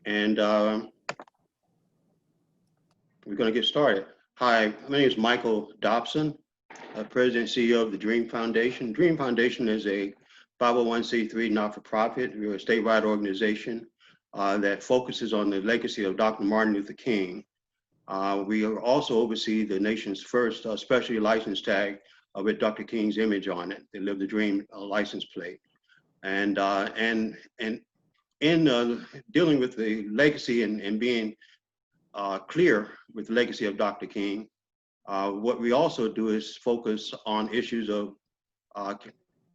and we're going to get started. Hi, my name is Michael Dobson, President and CEO of the Dream Foundation. Dream Foundation is a 501c3 not-for-profit. We're a statewide organization that focuses on the legacy of Dr. Martin Luther King. We also oversee the nation's first specialty license tag with Dr. King's image on it, the Live the Dream license plate. And in dealing with the legacy and being clear with the legacy of Dr. King, what we also do is focus on issues of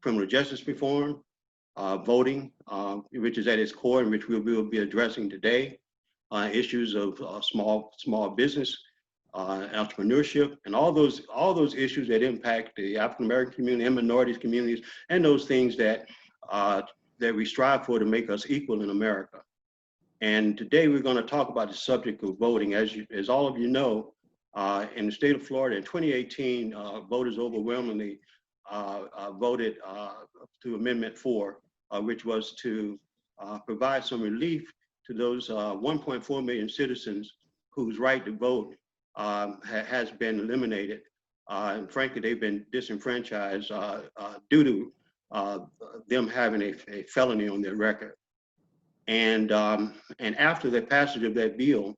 criminal justice reform, voting, which is at its core and which we will be addressing today, issues of small business, entrepreneurship, and all those issues that impact the African American community and minorities communities, and those things that we strive for to make us equal in America. And today we're going to talk about the subject of voting. As all of you know, in the state of Florida in 2018, voters overwhelmingly voted to Amendment 4, which was to provide some relief to those 1.4 million citizens whose right to vote has been eliminated. And frankly, they've been disenfranchised due to them having a felony on their record. And after the passage of that bill,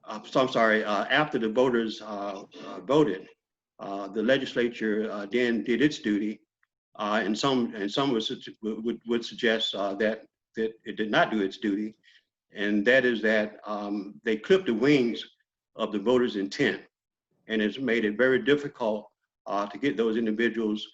after the voters voted, the legislature then did its duty, and some would suggest that it did not do its duty, and that is that they clipped the wings of the voters' intent, and it's made it very difficult to get those individuals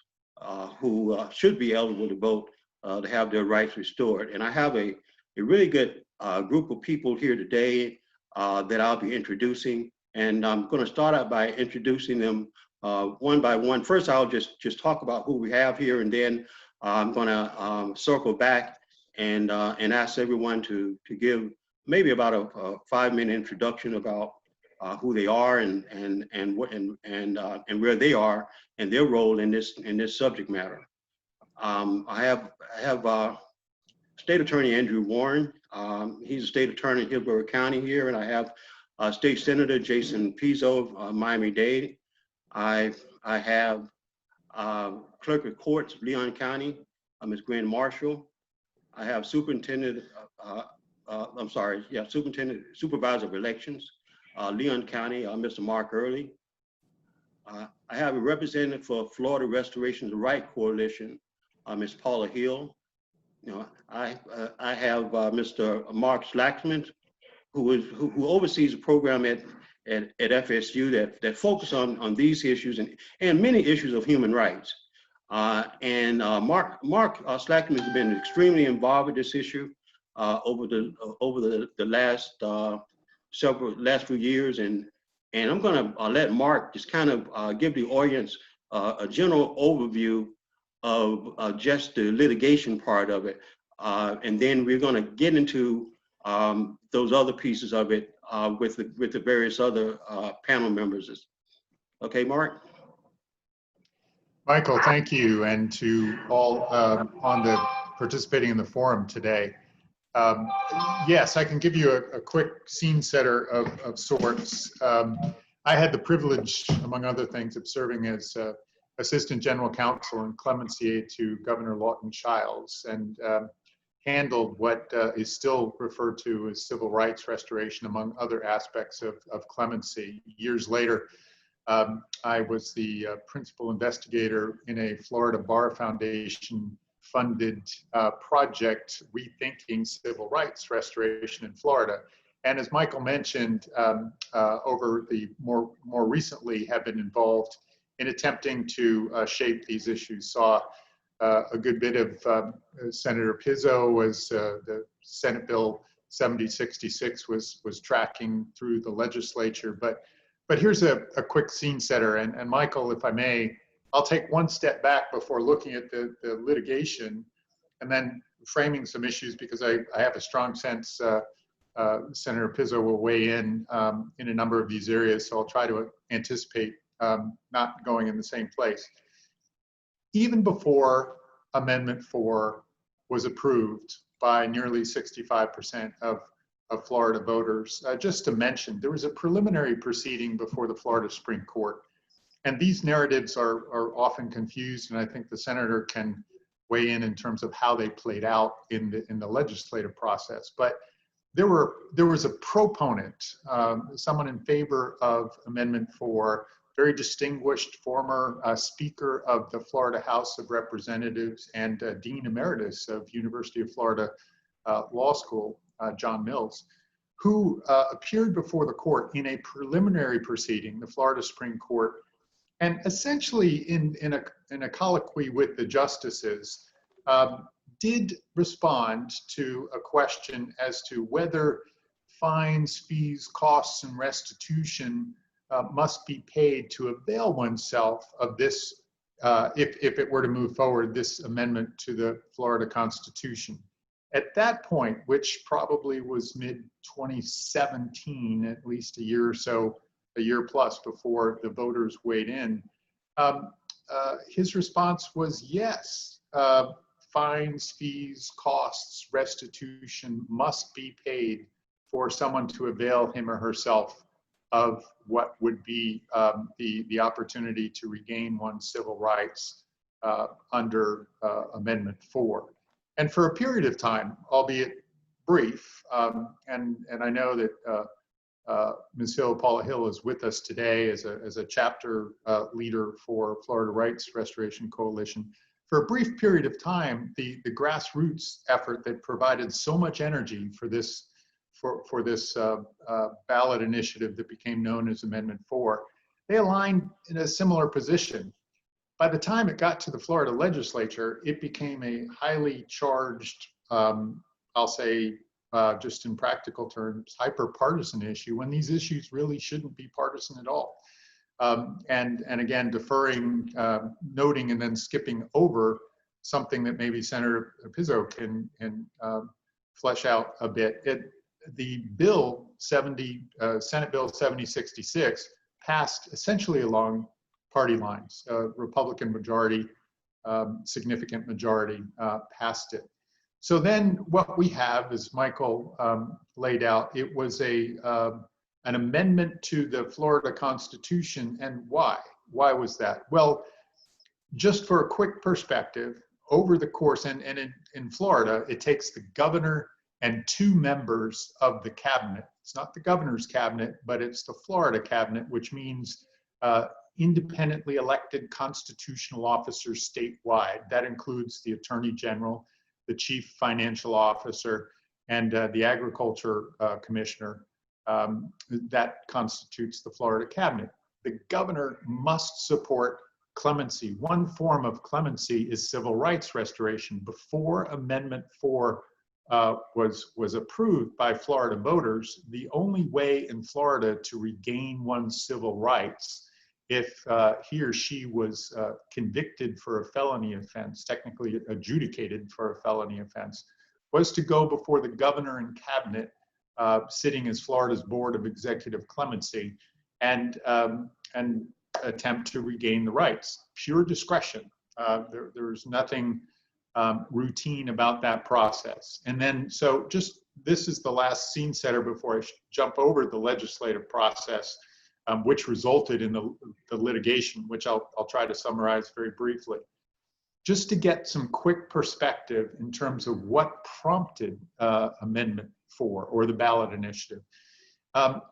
who should be eligible to vote to have their rights restored. And I have a really good group of people here today that I'll be introducing, and I'm going to start out by introducing them one by one. First, I'll just talk about who we have here, and then I'm going to circle back and ask everyone to give maybe about a 5-minute introduction about who they are and where they are and their role in this subject matter. I have State Attorney Andrew Warren. He's a state attorney in Hillsborough County here, and I have State Senator Jason Pizzo of Miami-Dade. I have Clerk of Courts of Leon County, Ms. Gwen Marshall. I have Supervisor of Elections, Leon County, Mr. Mark Early. I have a representative for Florida Restoration of the Right Coalition, Ms. Paula Hill. I have Mr. Mark Schlackman, who oversees a program at FSU that focus on these issues and many issues of human rights. Mark Schlackman has been extremely involved with this issue over the last few years, and I'm going to let Mark just kind of give the audience a general overview of just the litigation part of it, and then we're going to get into those other pieces of it with the various other panel members. Okay, Mark. Michael, thank you, and to all on the participating in the forum today. Yes, I can give you a quick scene setter of sorts. I had the privilege, among other things, of serving as Assistant General Counsel and clemency aide to Governor Lawton Childs, and handled what is still referred to as civil rights restoration, among other aspects of clemency. Years later, I was the principal investigator in a Florida Bar Foundation funded project rethinking civil rights restoration in Florida. And as Michael mentioned, over the more recently have been involved in attempting to shape these issues. Saw a good bit of Senator Pizzo as the Senate Bill 7066 was tracking through the legislature. But here's a quick scene setter. And Michael, if I may, I'll take one step back before looking at the litigation and then framing some issues, because I have a strong sense Senator Pizzo will weigh in a number of these areas. So I'll try to anticipate not going in the same place. Even before Amendment 4 was approved by nearly 65% of Florida voters. Just to mention, there was a preliminary proceeding before the Florida Supreme Court, and these narratives are often confused, and I think the senator can weigh in terms of how they played out in the legislative process. But there was a proponent, someone in favor of Amendment 4, very distinguished former Speaker of the Florida House of Representatives and Dean Emeritus of University of Florida Law School, John Mills, who appeared before the court in a preliminary proceeding, the Florida Supreme Court, and essentially in a colloquy with the justices, did respond to a question as to whether fines, fees, costs, and restitution must be paid to avail oneself of this, if it were to move forward, this amendment to the Florida Constitution. At that point, which probably was mid-2017, at least a year or so, a year plus before the voters weighed in, his response was yes. Fines, fees, costs, restitution must be paid for someone to avail him or herself of what would be the opportunity to regain one's civil rights under Amendment 4. And for a period of time, albeit brief, and I know that Ms. Hill, Paula Hill, is with us today as a chapter leader for Florida Rights Restoration Coalition. For a brief period of time, the grassroots effort that provided so much energy for this ballot initiative that became known as Amendment 4, they aligned in a similar position. By the time it got to the Florida legislature, it became a highly charged, I'll say, just in practical terms, hyper-partisan issue, when these issues really shouldn't be partisan at all. And again, deferring, noting, and then skipping over something that maybe Senator Pizzo can flesh out a bit. The bill, Senate Bill 7066, passed essentially along party lines. Republican majority, significant majority passed it. So then what we have, as Michael laid out, it was an amendment to the Florida Constitution. And why? Why was that? Well, just for a quick perspective, over the course, and in Florida, it takes the governor and 2 members of the cabinet. It's not the governor's cabinet, but it's the Florida cabinet, which means independently elected constitutional officers statewide. That includes the Attorney General, the Chief Financial Officer, and the Agriculture Commissioner. That constitutes the Florida cabinet. The governor must support clemency. One form of clemency is civil rights restoration. Before Amendment 4 was approved by Florida voters, the only way in Florida to regain one's civil rights, if he or she was convicted for a felony offense, technically adjudicated for a felony offense, was to go before the governor and cabinet, sitting as Florida's Board of Executive Clemency, and attempt to regain the rights. Pure discretion. There's nothing routine about that process. And then, so just, this is the last scene setter before I jump over the legislative process, which resulted in the litigation, which I'll try to summarize very briefly. Just to get some quick perspective in terms of what prompted Amendment 4, or the ballot initiative.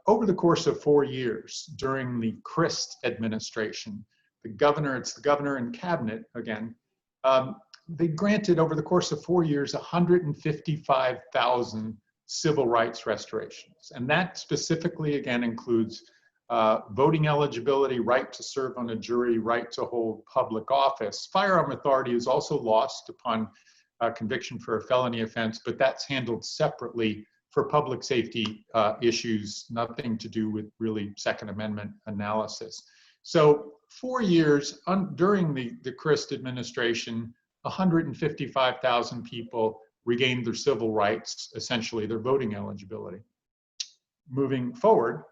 Over the course of 4 years, during the Crist administration, it's the governor and cabinet again, they granted over the course of 4 years 155,000 civil rights restorations. And that specifically, again, includes voting eligibility, right to serve on a jury, right to hold public office. Firearm authority is also lost upon conviction for a felony offense, but that's handled separately for public safety issues, nothing to do with really Second Amendment analysis. So 4 years during the Crist administration, 155,000 people regained their civil rights, essentially their voting eligibility. Moving forward,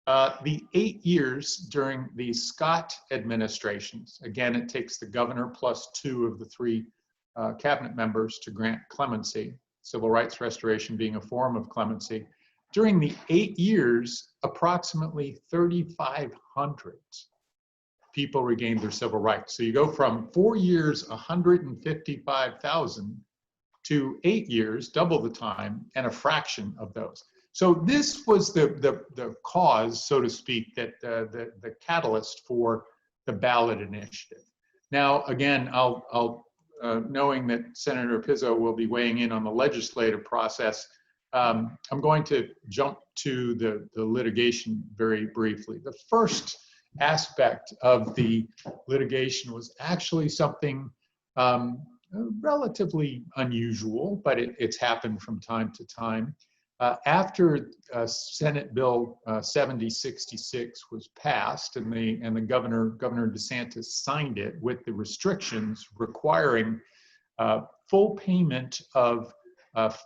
the 8 years during the Scott administrations, again, it takes the governor plus 2 of the 3 cabinet members to grant clemency, civil rights restoration being a form of clemency. During the 8 years, approximately 3,500 people regained their civil rights. So you go from 4 years, 155,000, to 8 years, double the time, and a fraction of those. So this was the cause, so to speak, that the catalyst for the ballot initiative. Now, again, knowing that Senator Pizzo will be weighing in on the legislative process, I'm going to jump to the litigation very briefly. The first aspect of the litigation was actually something relatively unusual, but it's happened from time to time. After Senate Bill 7066 was passed and the Governor DeSantis signed it with the restrictions requiring full payment of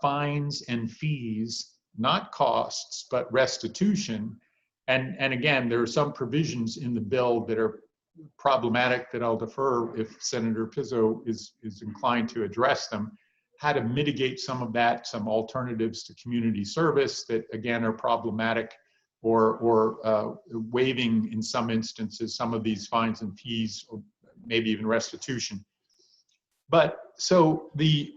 fines and fees, not costs, but restitution. And again, there are some provisions in the bill that are problematic that I'll defer if Senator Pizzo is inclined to address them, how to mitigate some of that, some alternatives to community service that again are problematic, or waiving in some instances some of these fines and fees, or maybe even restitution. But so the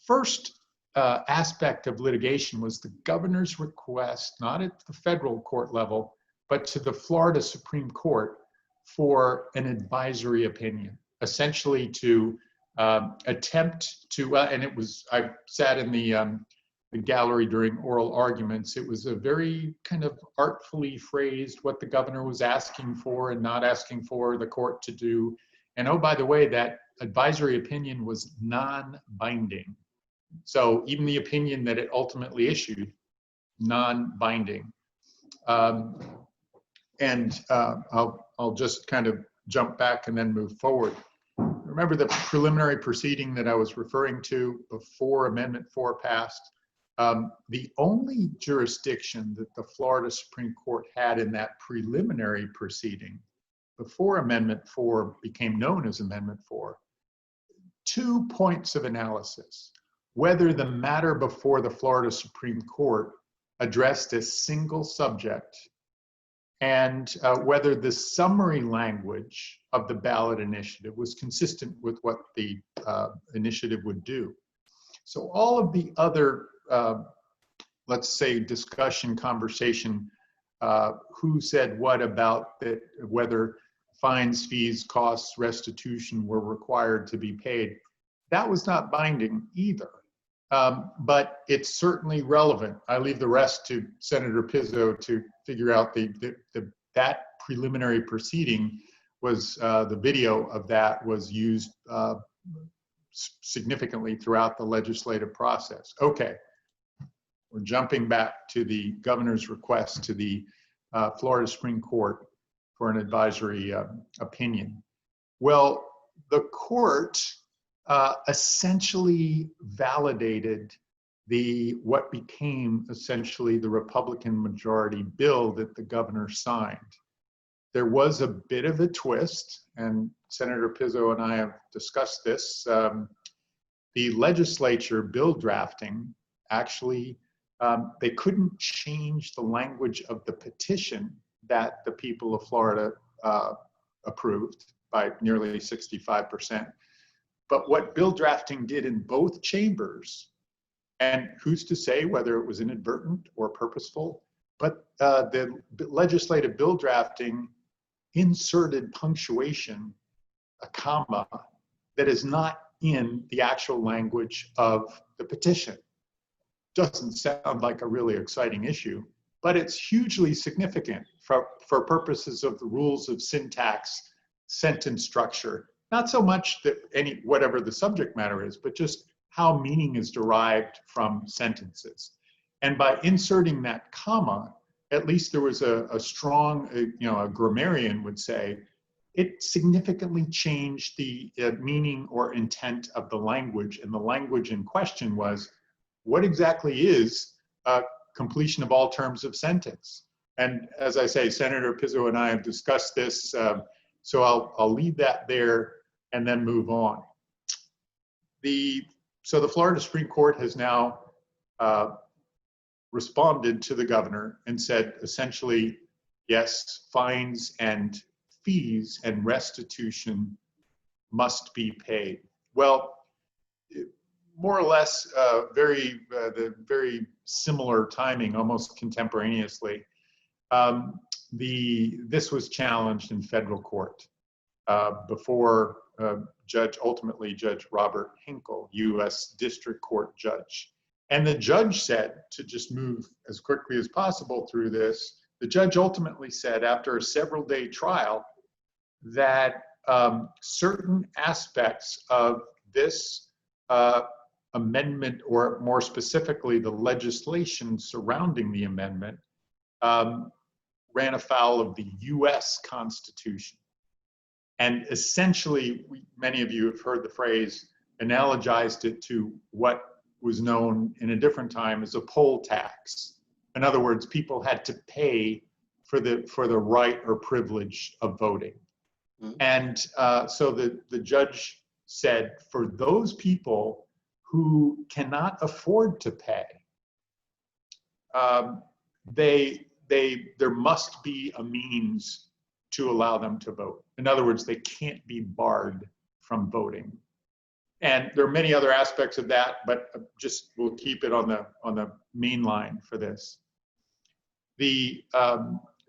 first aspect of litigation was the governor's request, not at the federal court level, but to the Florida Supreme Court for an advisory opinion, essentially to attempt to, and it was, I sat in the gallery during oral arguments. It was a very kind of artfully phrased what the governor was asking for and not asking for the court to do. And oh, by the way, that advisory opinion was non-binding. So even the opinion that it ultimately issued, non-binding. I'll just kind of jump back and then move forward. Remember the preliminary proceeding that I was referring to before Amendment 4 passed? The only jurisdiction that the Florida Supreme Court had in that preliminary proceeding before Amendment 4 became known as Amendment 4, 2 points of analysis: whether the matter before the Florida Supreme Court addressed a single subject, and whether the summary language of the ballot initiative was consistent with what the initiative would do. So all of the other, let's say, discussion, conversation, who said what about that, whether fines, fees, costs, restitution were required to be paid, that was not binding either. But it's certainly relevant. I leave the rest to Senator Pizzo to figure out that preliminary proceeding was, the video of that was used significantly throughout the legislative process. Okay, we're jumping back to the governor's request to the Florida Supreme Court for an advisory opinion. Well, the court essentially validated what became essentially the Republican majority bill that the governor signed. There was a bit of a twist, and Senator Pizzo and I have discussed this. The legislature bill drafting, actually, they couldn't change the language of the petition that the people of Florida approved by nearly 65%. But what bill drafting did in both chambers, and who's to say whether it was inadvertent or purposeful, but the legislative bill drafting inserted punctuation, a comma, that is not in the actual language of the petition. Doesn't sound like a really exciting issue, but it's hugely significant for purposes of the rules of syntax, sentence structure. Not so much that whatever the subject matter is, but just how meaning is derived from sentences. And by inserting that comma, at least there was a strong, a grammarian would say, it significantly changed the meaning or intent of the language. And the language in question was, what exactly is completion of all terms of sentence? And as I say, Senator Pizzo and I have discussed this, so I'll leave that there and then move on. So the Florida Supreme Court has now responded to the governor and said essentially, yes, fines and fees and restitution must be paid. Well, more or less, the very similar timing, almost contemporaneously. This was challenged in federal court before ultimately Judge Robert Hinkle, U.S. District Court judge. And the judge said, to just move as quickly as possible through this, the judge ultimately said after a several-day trial that certain aspects of this amendment, or more specifically the legislation surrounding the amendment, ran afoul of the U.S. Constitution. And essentially, many of you have heard the phrase, analogized it to what was known in a different time as a poll tax. In other words, people had to pay for the right or privilege of voting. Mm-hmm. And so the judge said, for those people who cannot afford to pay, there must be a means to allow them to vote. In other words, they can't be barred from voting. And there are many other aspects of that, but just we'll keep it on the main line for this.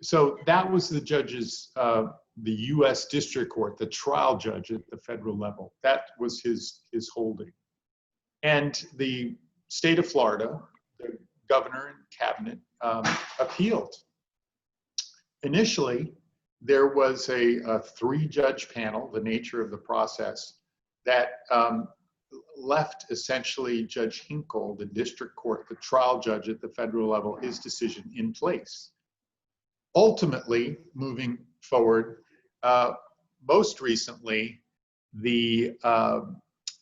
So that was the judge's, the U.S. District Court, the trial judge at the federal level. That was his holding. And the state of Florida, the governor and cabinet, appealed. Initially, there was a 3-judge panel, the nature of the process, that left essentially Judge Hinkle, the district court, the trial judge at the federal level, his decision in place. Ultimately, moving forward, most recently, the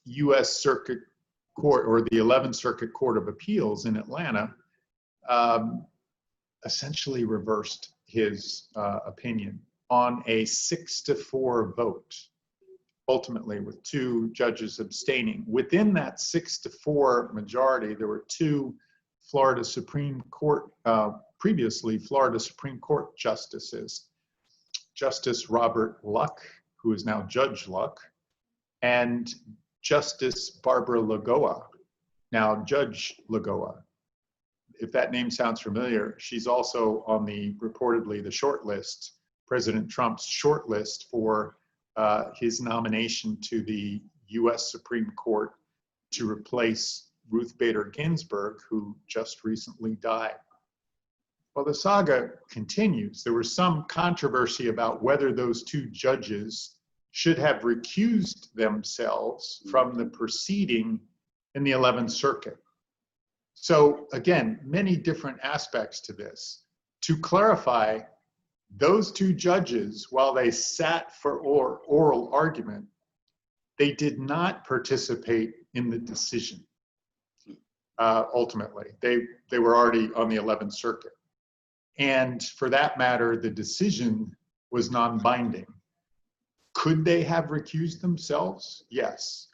U.S. Circuit Court, or the 11th Circuit Court of Appeals in Atlanta, essentially reversed his opinion on a 6-4 vote, ultimately with 2 judges abstaining. Within that 6-4 majority, there were 2 Florida Supreme Court, previously Florida Supreme Court justices, Justice Robert Luck, who is now Judge Luck, and Justice Barbara Lagoa, now Judge Lagoa. If that name sounds familiar, she's also on reportedly the short list, President Trump's short list for his nomination to the U.S. Supreme Court to replace Ruth Bader Ginsburg, who just recently died. Well, the saga continues. There was some controversy about whether those 2 judges should have recused themselves from the proceeding in the 11th Circuit. So again, many different aspects to this. To clarify, those 2 judges, while they sat for oral argument, they did not participate in the decision. Ultimately, they were already on the 11th Circuit. And for that matter, the decision was non-binding. Could they have recused themselves? Yes.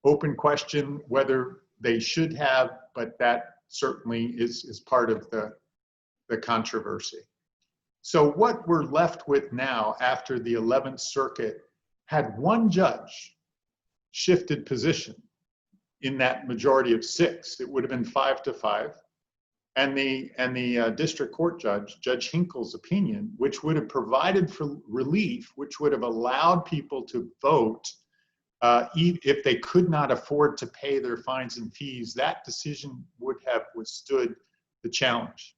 Open question whether they should have, but that certainly is part of the controversy. So what we're left with now, after the 11th Circuit had 1 judge shifted position in that majority of 6, it would have been 5-5, and the district court judge, Judge Hinkle's opinion, which would have provided for relief, which would have allowed people to vote if they could not afford to pay their fines and fees, that decision would have withstood the challenge.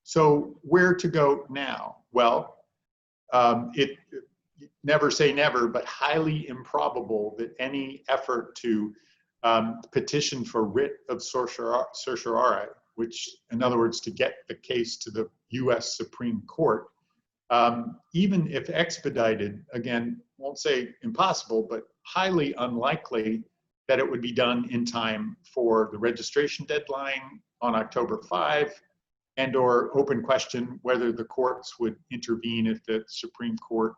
So where to go now? Well, never say never, but highly improbable that any effort to petition for writ of certiorari, which, in other words, to get the case to the U.S. Supreme Court, even if expedited, again, won't say impossible, but highly unlikely that it would be done in time for the registration deadline on October 5, and or open question whether the courts would intervene if the Supreme Court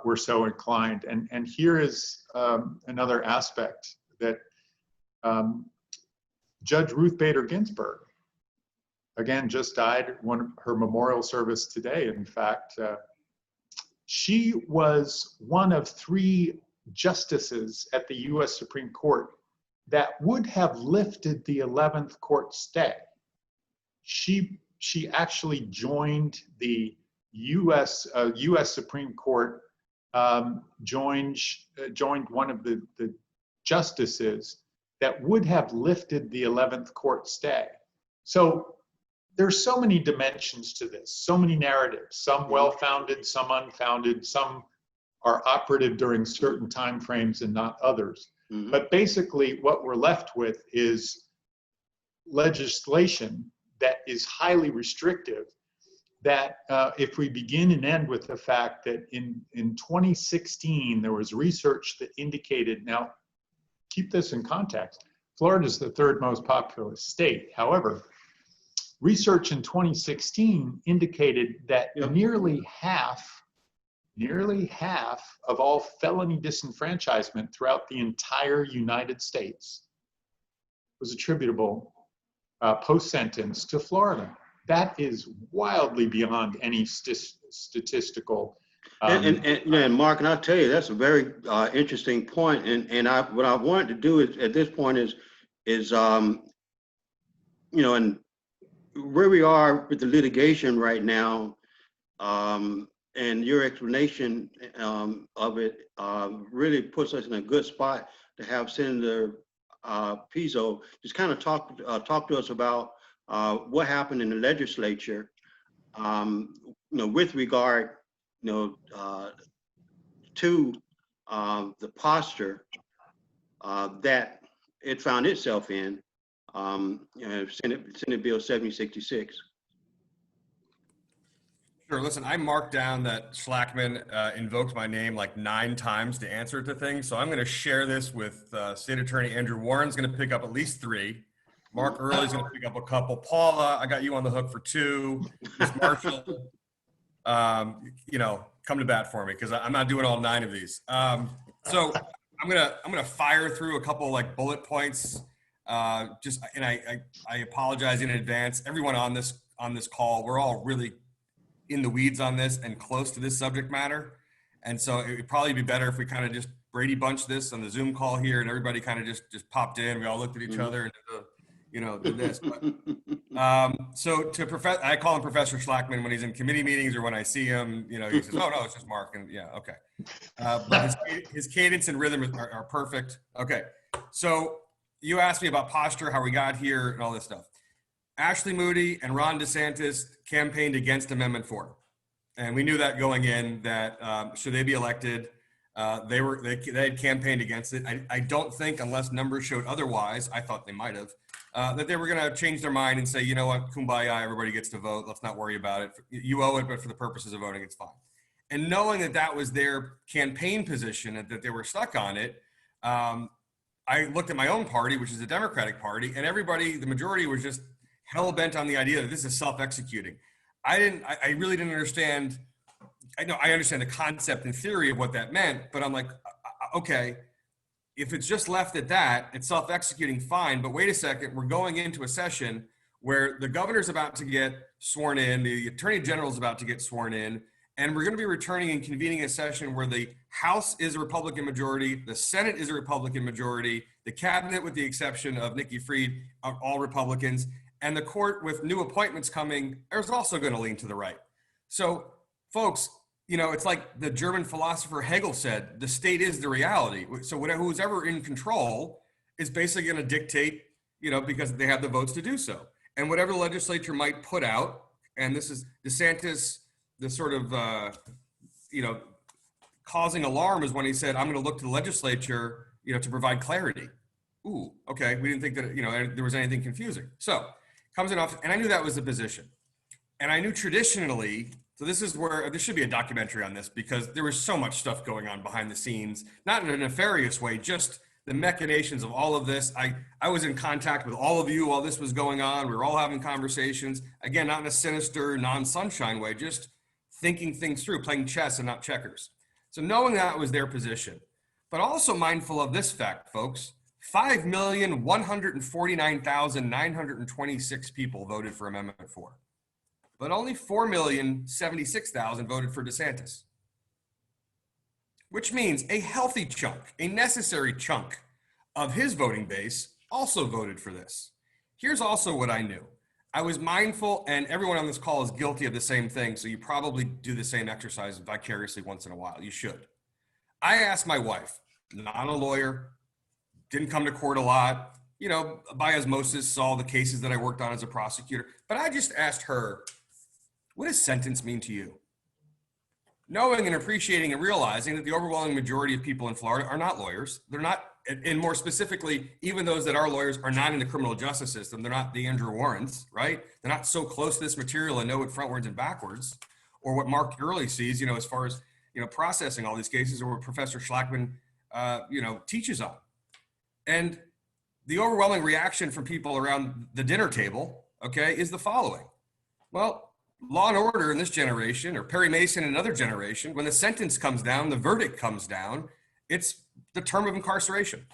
were so inclined. And here is another aspect that Judge Ruth Bader Ginsburg again, just died. Her memorial service today, in fact. She was one of 3 justices at the U.S. Supreme Court that would have lifted the 11th court stay. She actually joined the U.S. Supreme Court, joined one of the justices that would have lifted the 11th court stay. So there's so many dimensions to this, so many narratives, some well-founded, some unfounded, some are operative during certain time frames and not others. Mm-hmm. But basically what we're left with is legislation that is highly restrictive, that if we begin and end with the fact that in 2016, there was research that indicated, now keep this in context, Florida is the 3rd most populous state. However, research in 2016 indicated that nearly half of all felony disenfranchisement throughout the entire United States was attributable post-sentence to Florida. That is wildly beyond any statistical. And Mark, and I'll tell you, that's a very interesting point. And what I wanted to do is, at this point is and where we are with the litigation right now, and your explanation of it really puts us in a good spot to have Senator Pizzo just kind of talk to us about what happened in the legislature, with regard, to the posture that it found itself in, Senate Bill 7066. Sure. Listen, I marked down that Schlackman invoked my name like 9 times to answer to things. So I'm going to share this with State Attorney Andrew Warren's going to pick up at least 3. Mark Early's going to pick up a couple. Paula, I got you on the hook for 2. Ms. Marshall, come to bat for me because I'm not doing all 9 of these. So I'm gonna fire through a couple like bullet points. I apologize in advance. Everyone on this call, we're all really in the weeds on this and close to this subject matter. And so it would probably be better if we kind of just Brady Bunch this on the Zoom call here and everybody kind of just popped in. We all looked at each other and did this. But, so I call him Professor Schlackman when he's in committee meetings or when I see him, he says, oh no, it's just Mark. And yeah, okay. But his cadence and rhythm are perfect. Okay. So you asked me about posture, how we got here and all this stuff. Ashley Moody and Ron DeSantis campaigned against Amendment 4. And we knew that going in, that should they be elected, they had campaigned against it. I don't think, unless numbers showed otherwise, I thought they might have, that they were going to change their mind and say, you know what, kumbaya, everybody gets to vote. Let's not worry about it. You owe it, but for the purposes of voting, it's fine. And knowing that that was their campaign position and that they were stuck on it, I looked at my own party, which is the Democratic Party, and the majority was just hell-bent on the idea that this is self-executing. I really didn't understand. I understand the concept and theory of what that meant, but I'm like, okay, if it's just left at that, it's self-executing, fine. But wait a second, we're going into a session where the governor's about to get sworn in, the attorney general's about to get sworn in, and we're going to be returning and convening a session where the House is a Republican majority, the Senate is a Republican majority, the cabinet, with the exception of Nikki Fried, are all Republicans, and the court with new appointments coming is also going to lean to the right. So, folks, it's like the German philosopher Hegel said, the state is the reality. So who's ever in control is basically going to dictate, because they have the votes to do so. And whatever the legislature might put out, and this is DeSantis, the sort of, causing alarm is when he said, I'm going to look to the legislature, to provide clarity. Ooh, okay. We didn't think that, there was anything confusing. So comes in office, and I knew that was the position. And I knew traditionally, so this is where there should be a documentary on this, because there was so much stuff going on behind the scenes, not in a nefarious way, just the machinations of all of this. I was in contact with all of you while this was going on. We were all having conversations, again, not in a sinister, non-sunshine way, just thinking things through, playing chess and not checkers. So knowing that was their position, but also mindful of this fact, folks, 5,149,926 people voted for Amendment 4, but only 4,076,000 voted for DeSantis, which means a healthy chunk, a necessary chunk of his voting base also voted for this. Here's also what I knew. I was mindful, and everyone on this call is guilty of the same thing, so you probably do the same exercise vicariously once in a while. You should. I asked my wife, not a lawyer, didn't come to court a lot, you know, by osmosis, saw the cases that I worked on as a prosecutor, but I just asked her, what does sentence mean to you? Knowing and appreciating and realizing that the overwhelming majority of people in Florida are not lawyers. They're not, and more specifically, even those that are lawyers are not in the criminal justice system. They're not the Andrew Warrens, right? They're not so close to this material and know it frontwards and backwards, or what Mark Early sees, you know, as far as, you know, processing all these cases, or what Professor Schlackman, you know, teaches on. And the overwhelming reaction from people around the dinner table, okay, is the following. Well, Law and Order in this generation, or Perry Mason in another generation, when the sentence comes down, the verdict comes down, it's the term of incarceration.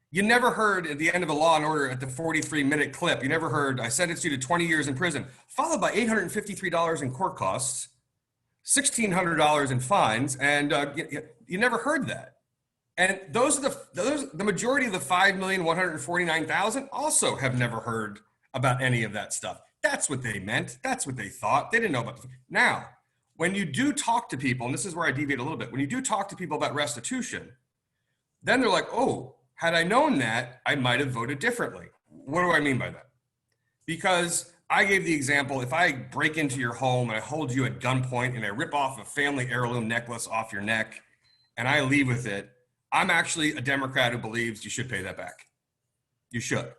You never heard at the end of a Law and Order at the 43-minute clip, you never heard, I sentenced you to 20 years in prison, followed by $853 in court costs, $1,600 in fines, and you never heard that. And those are the majority of the 5,149,000 also have never heard about any of that stuff. That's what they meant. That's what they thought. They didn't know about it. Now, when you do talk to people, and this is where I deviate a little bit, when you do talk to people about restitution, then they're like, oh, had I known that, I might have voted differently. What do I mean by that? Because I gave the example, if I break into your home and I hold you at gunpoint and I rip off a family heirloom necklace off your neck and I leave with it, I'm actually a Democrat who believes you should pay that back. You should.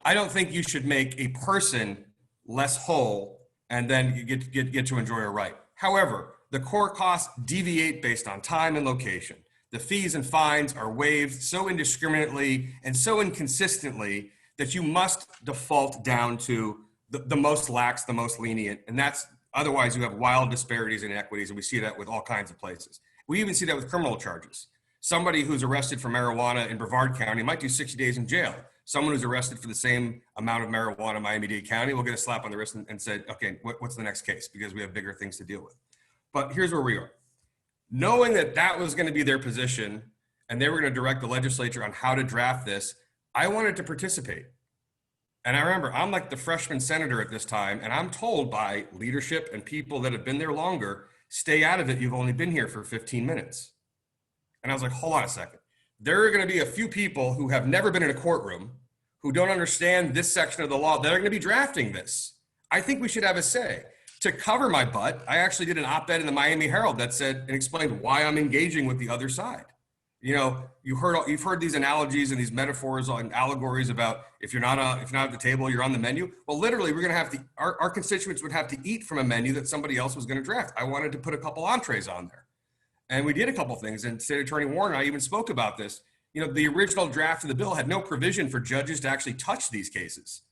I don't think you should make a person less whole and then you get to enjoy a right. However, the court costs deviate based on time and location. The fees and fines are waived so indiscriminately and so inconsistently that you must default down to the most lax, the most lenient, and that's otherwise you have wild disparities and inequities, and we see that with all kinds of places. We even see that with criminal charges. Somebody who's arrested for marijuana in Brevard County might do 60 days in jail. Someone who's arrested for the same amount of marijuana in Miami-Dade County will get a slap on the wrist and say, okay, what's the next case? Because we have bigger things to deal with. But here's where we are. Knowing that that was going to be their position and they were going to direct the legislature on how to draft this, I wanted to participate. And I remember I'm like the freshman senator at this time, and I'm told by leadership and people that have been there longer, stay out of it. You've only been here for 15 minutes. And I was like, hold on a second. There are going to be a few people who have never been in a courtroom, who don't understand this section of the law, that are going to be drafting this. I think we should have a say. To cover my butt, I actually did an op-ed in the Miami Herald that said and explained why I'm engaging with the other side. You know, you've heard these analogies and these metaphors and allegories about if you're not at the table, you're on the menu. Well, literally, we're going to have to, our constituents would have to eat from a menu that somebody else was going to draft. I wanted to put a couple entrees on there. And we did a couple things, and State Attorney Warren and I even spoke about this. You know, the original draft of the bill had no provision for judges to actually touch these cases.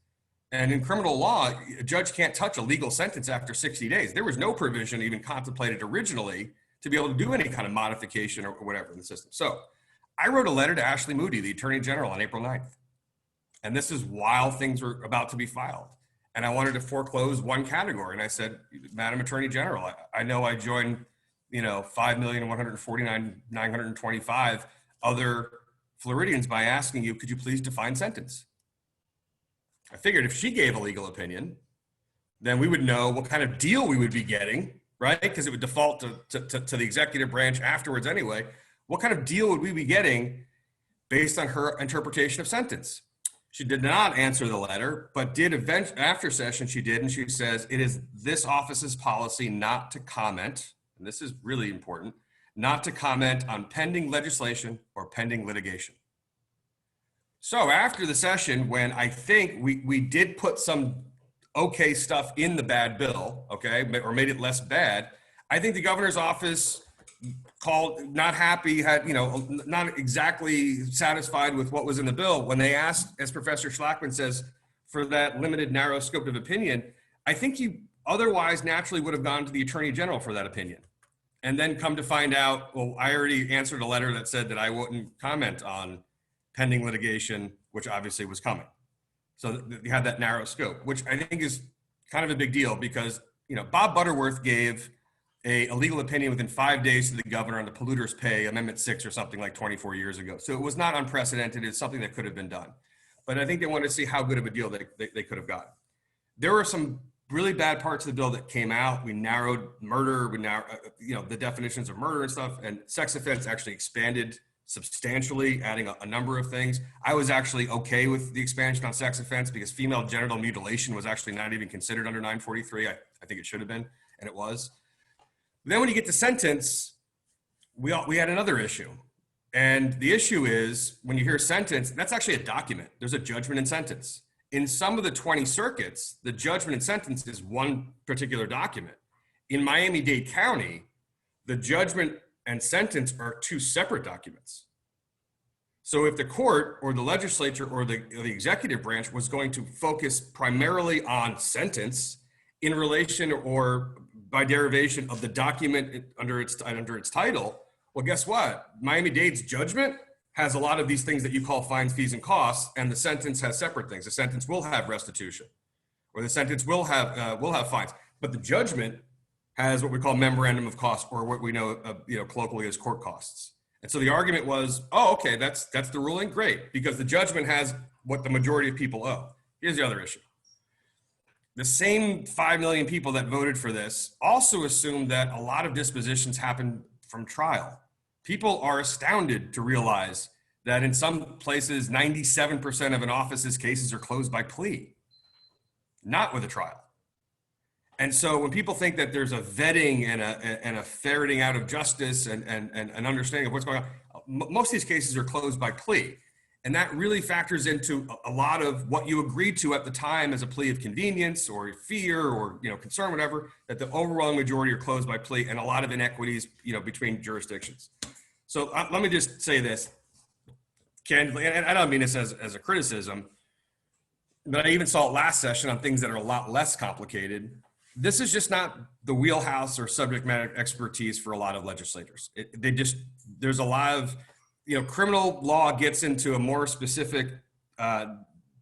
And in criminal law, a judge can't touch a legal sentence after 60 days. There was no provision even contemplated originally to be able to do any kind of modification or whatever in the system. So I wrote a letter to Ashley Moody, the Attorney General, on April 9th. And this is while things were about to be filed. And I wanted to foreclose one category. And I said, Madam Attorney General, I know I joined 5,149,925 other Floridians by asking you, could you please define sentence? I figured if she gave a legal opinion, then we would know what kind of deal we would be getting, right? Because it would default to the executive branch afterwards anyway. What kind of deal would we be getting based on her interpretation of sentence? She did not answer the letter, but after session she did, and she says, it is this office's policy not to comment, and this is really important, not to comment on pending legislation or pending litigation. So after the session, when I think we did put some okay stuff in the bad bill, okay, or made it less bad, I think the governor's office called, not happy, had, not exactly satisfied with what was in the bill. When they asked, as Professor Schlackman says, for that limited, narrow scope of opinion, I think you otherwise naturally would have gone to the Attorney General for that opinion. And then come to find out, well, I already answered a letter that said that I wouldn't comment on pending litigation, which obviously was coming. So you had that narrow scope, which I think is kind of a big deal because, you know, Bob Butterworth gave a legal opinion within 5 days to the governor on the polluters pay, Amendment 6 or something like 24 years ago. So it was not unprecedented. It's something that could have been done. But I think they wanted to see how good of a deal they could have gotten. There were some really bad parts of the bill that came out. We narrowed murder, the definitions of murder and stuff, and sex offense actually expanded substantially, adding a number of things. I was actually okay with the expansion on sex offense because female genital mutilation was actually not even considered under 943. I think it should have been, and it was. Then when you get to sentence, we had another issue. And the issue is when you hear sentence, that's actually a document. There's a judgment and sentence. In some of the 20 circuits, the judgment and sentence is one particular document. In Miami-Dade County, the judgment and sentence are two separate documents. So if the court or the legislature or the executive branch was going to focus primarily on sentence in relation or by derivation of the document under its title, well, guess what? Miami-Dade's judgment has a lot of these things that you call fines, fees, and costs, and the sentence has separate things. The sentence will have restitution, or the sentence will have fines, but the judgment has what we call memorandum of costs, or what we know, colloquially as court costs. And so the argument was, oh, okay, that's the ruling, great, because the judgment has what the majority of people owe. Here's the other issue. The same 5 million people that voted for this also assumed that a lot of dispositions happen from trial. People are astounded to realize that in some places, 97% of an office's cases are closed by plea, not with a trial. And so when people think that there's a vetting and a ferreting out of justice and an understanding of what's going on, most of these cases are closed by plea. And that really factors into a lot of what you agreed to at the time as a plea of convenience or fear or concern, whatever, that the overwhelming majority are closed by plea, and a lot of inequities between jurisdictions. So let me just say this candidly, and I don't mean this as a criticism, but I even saw it last session on things that are a lot less complicated. This is just not the wheelhouse or subject matter expertise for a lot of legislators. There's a lot of, criminal law gets into a more specific,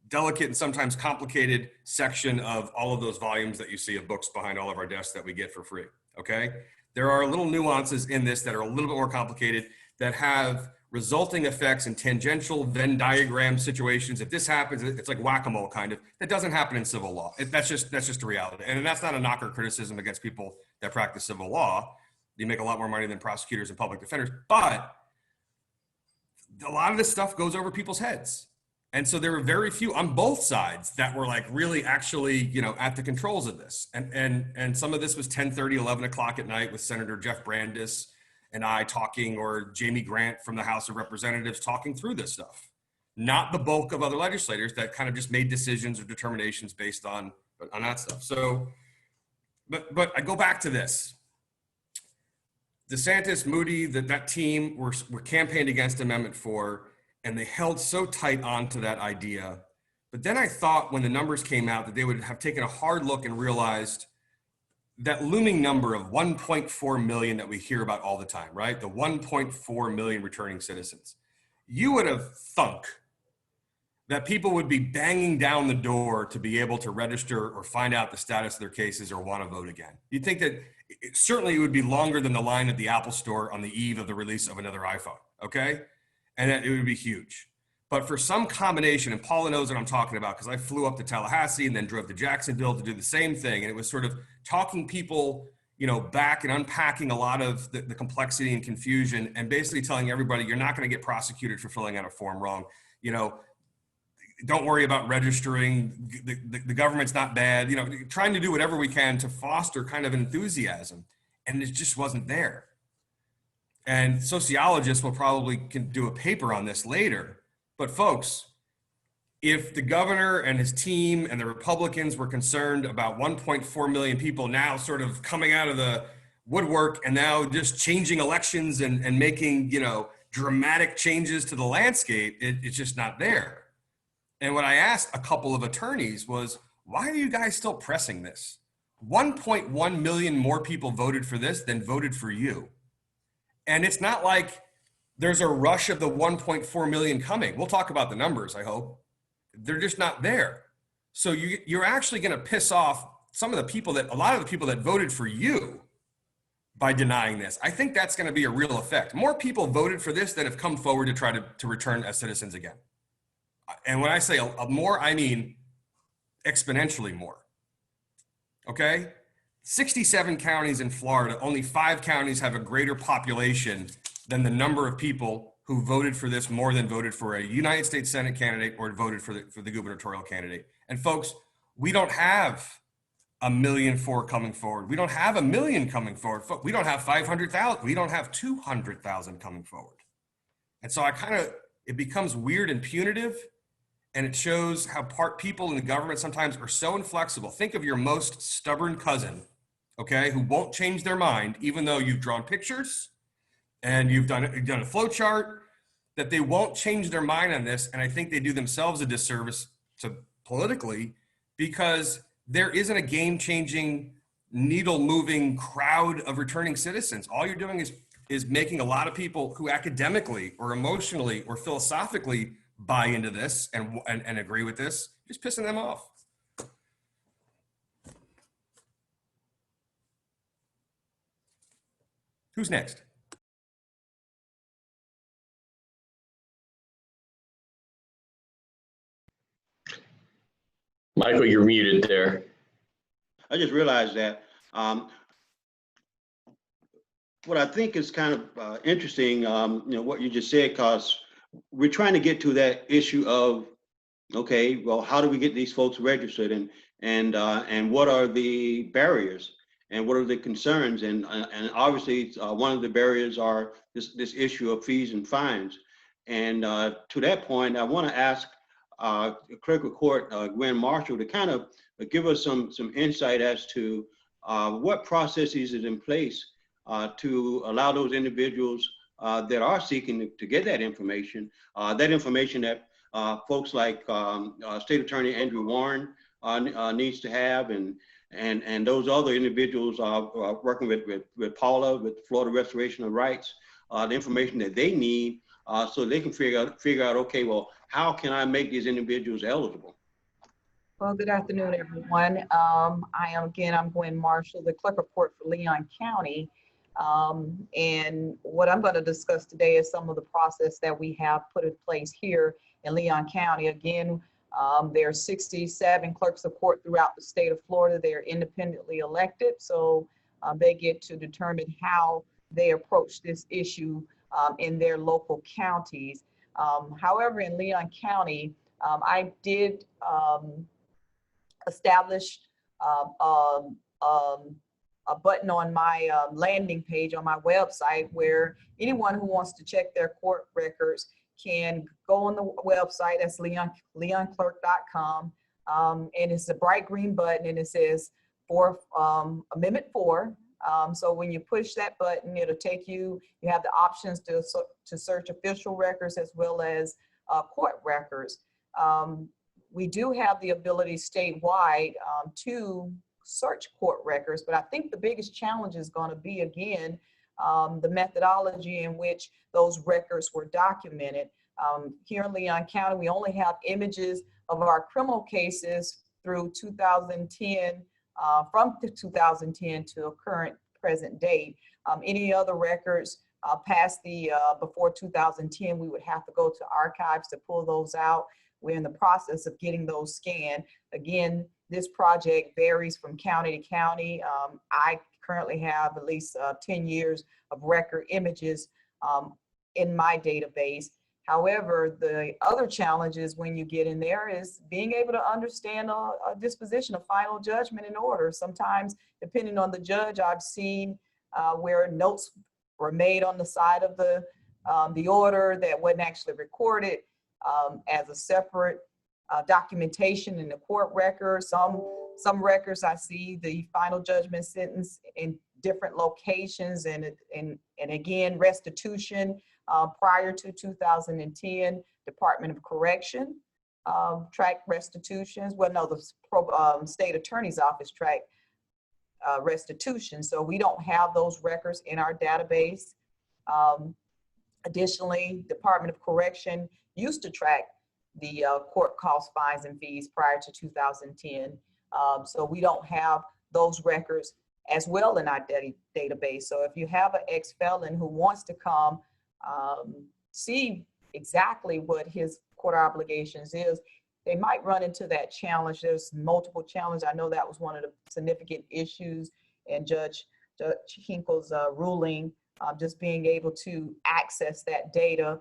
delicate and sometimes complicated section of all of those volumes that you see of books behind all of our desks that we get for free, okay? There are little nuances in this that are a little bit more complicated that have resulting effects in tangential Venn diagram situations. If this happens, it's like whack-a-mole kind of. That doesn't happen in civil law. That's just a reality. And that's not a knock or criticism against people that practice civil law. They make a lot more money than prosecutors and public defenders. But a lot of this stuff goes over people's heads. And so there were very few on both sides that were like really actually, at the controls of this. And some of this was 10:30, 11 o'clock at night with Senator Jeff Brandes and I talking, or Jamie Grant from the House of Representatives talking through this stuff. Not the bulk of other legislators that kind of just made decisions or determinations based on that stuff. So, but I go back to this. DeSantis, Moody, that team were campaigned against Amendment 4, and they held so tight onto that idea. But then I thought when the numbers came out that they would have taken a hard look and realized that looming number of 1.4 million that we hear about all the time, right? The 1.4 million returning citizens. You would have thunk that people would be banging down the door to be able to register or find out the status of their cases or want to vote again. You'd think that certainly it would be longer than the line at the Apple store on the eve of the release of another iPhone, okay? And that it would be huge. But for some combination, and Paula knows what I'm talking about because I flew up to Tallahassee and then drove to Jacksonville to do the same thing. And it was sort of talking people, back and unpacking a lot of the complexity and confusion and basically telling everybody, you're not going to get prosecuted for filling out a form wrong. Don't worry about registering. The government's not bad. Trying to do whatever we can to foster kind of enthusiasm. And it just wasn't there. And sociologists will probably can do a paper on this later. But folks, if the governor and his team and the Republicans were concerned about 1.4 million people now sort of coming out of the woodwork and now just changing elections and making, dramatic changes to the landscape, it's just not there. And what I asked a couple of attorneys was, why are you guys still pressing this? 1.1 million more people voted for this than voted for you. And it's not like there's a rush of the 1.4 million coming. We'll talk about the numbers, I hope. They're just not there. So you're actually going to piss off some of the people a lot of the people that voted for you by denying this. I think that's going to be a real effect. More people voted for this than have come forward to try to return as citizens again. And when I say more, I mean exponentially more. Okay? 67 counties in Florida, only 5 counties have a greater population than the number of people who voted for this more than voted for a United States Senate candidate or voted for the gubernatorial candidate. And folks, we don't have 1.4 million coming forward. We don't have 1 million coming forward. We don't have 500,000. We don't have 200,000 coming forward. And so it becomes weird and punitive, and it shows how people in the government sometimes are so inflexible. Think of your most stubborn cousin, okay, who won't change their mind, even though you've drawn pictures and you've done a flow chart, that they won't change their mind on this. And I think they do themselves a disservice politically, because there isn't a game-changing, needle-moving crowd of returning citizens. All you're doing is making a lot of people who academically or emotionally or philosophically buy into this and agree with this, just pissing them off. Who's next? Michael, you're muted there. I just realized that what I think is kind of interesting, what you just said, because we're trying to get to that issue of, okay, well, how do we get these folks registered, and what are the barriers, and what are the concerns, and obviously one of the barriers are this issue of fees and fines. And to that point, I want to ask Clerk of Court Gwen Marshall to kind of give us some insight as to what processes is in place to allow those individuals that are seeking to get that information that folks like State Attorney Andrew Warren needs to have, and those other individuals working with Paula, with Florida Restoration of Rights, the information that they need so they can figure out, okay, well, how can I make these individuals eligible? Well, good afternoon, everyone. I'm Gwen Marshall, the Clerk of Court for Leon County. And what I'm going to discuss today is some of the process that we have put in place here in Leon County. Again, there are 67 clerks of court throughout the state of Florida. They are independently elected, so they get to determine how they approach this issue in their local counties. However, in Leon County, I did establish a button on my landing page on my website where anyone who wants to check their court records can go on the website. That's leonclerk.com, and it's a bright green button, and it says Amendment 4. So when you push that button, it'll take you have the options to search official records as well as court records. We do have the ability statewide to search court records, but I think the biggest challenge is going to be, again, the methodology in which those records were documented. Here in Leon County, we only have images of our criminal cases through 2010, from 2010 to a current present date. Any other records past before 2010, we would have to go to archives to pull those out. We're in the process of getting those scanned. Again, this project varies from county to county. I currently have at least 10 years of record images in my database. However, the other challenges when you get in there is being able to understand a disposition, a final judgment in order. Sometimes, depending on the judge, I've seen where notes were made on the side of the order that wasn't actually recorded as a separate documentation in the court record. Some records I see the final judgment sentence in different locations, and again, restitution prior to 2010, Department of Correction tracked restitutions. Well, no, the state attorney's office tracked restitution. So we don't have those records in our database. Additionally, Department of Correction used to track the court costs, fines, and fees prior to 2010. So we don't have those records as well in our database. So if you have an ex-felon who wants to come see exactly what his court obligations is, they might run into that challenge. There's multiple challenges. I know that was one of the significant issues in Judge Hinkle's ruling, just being able to access that data.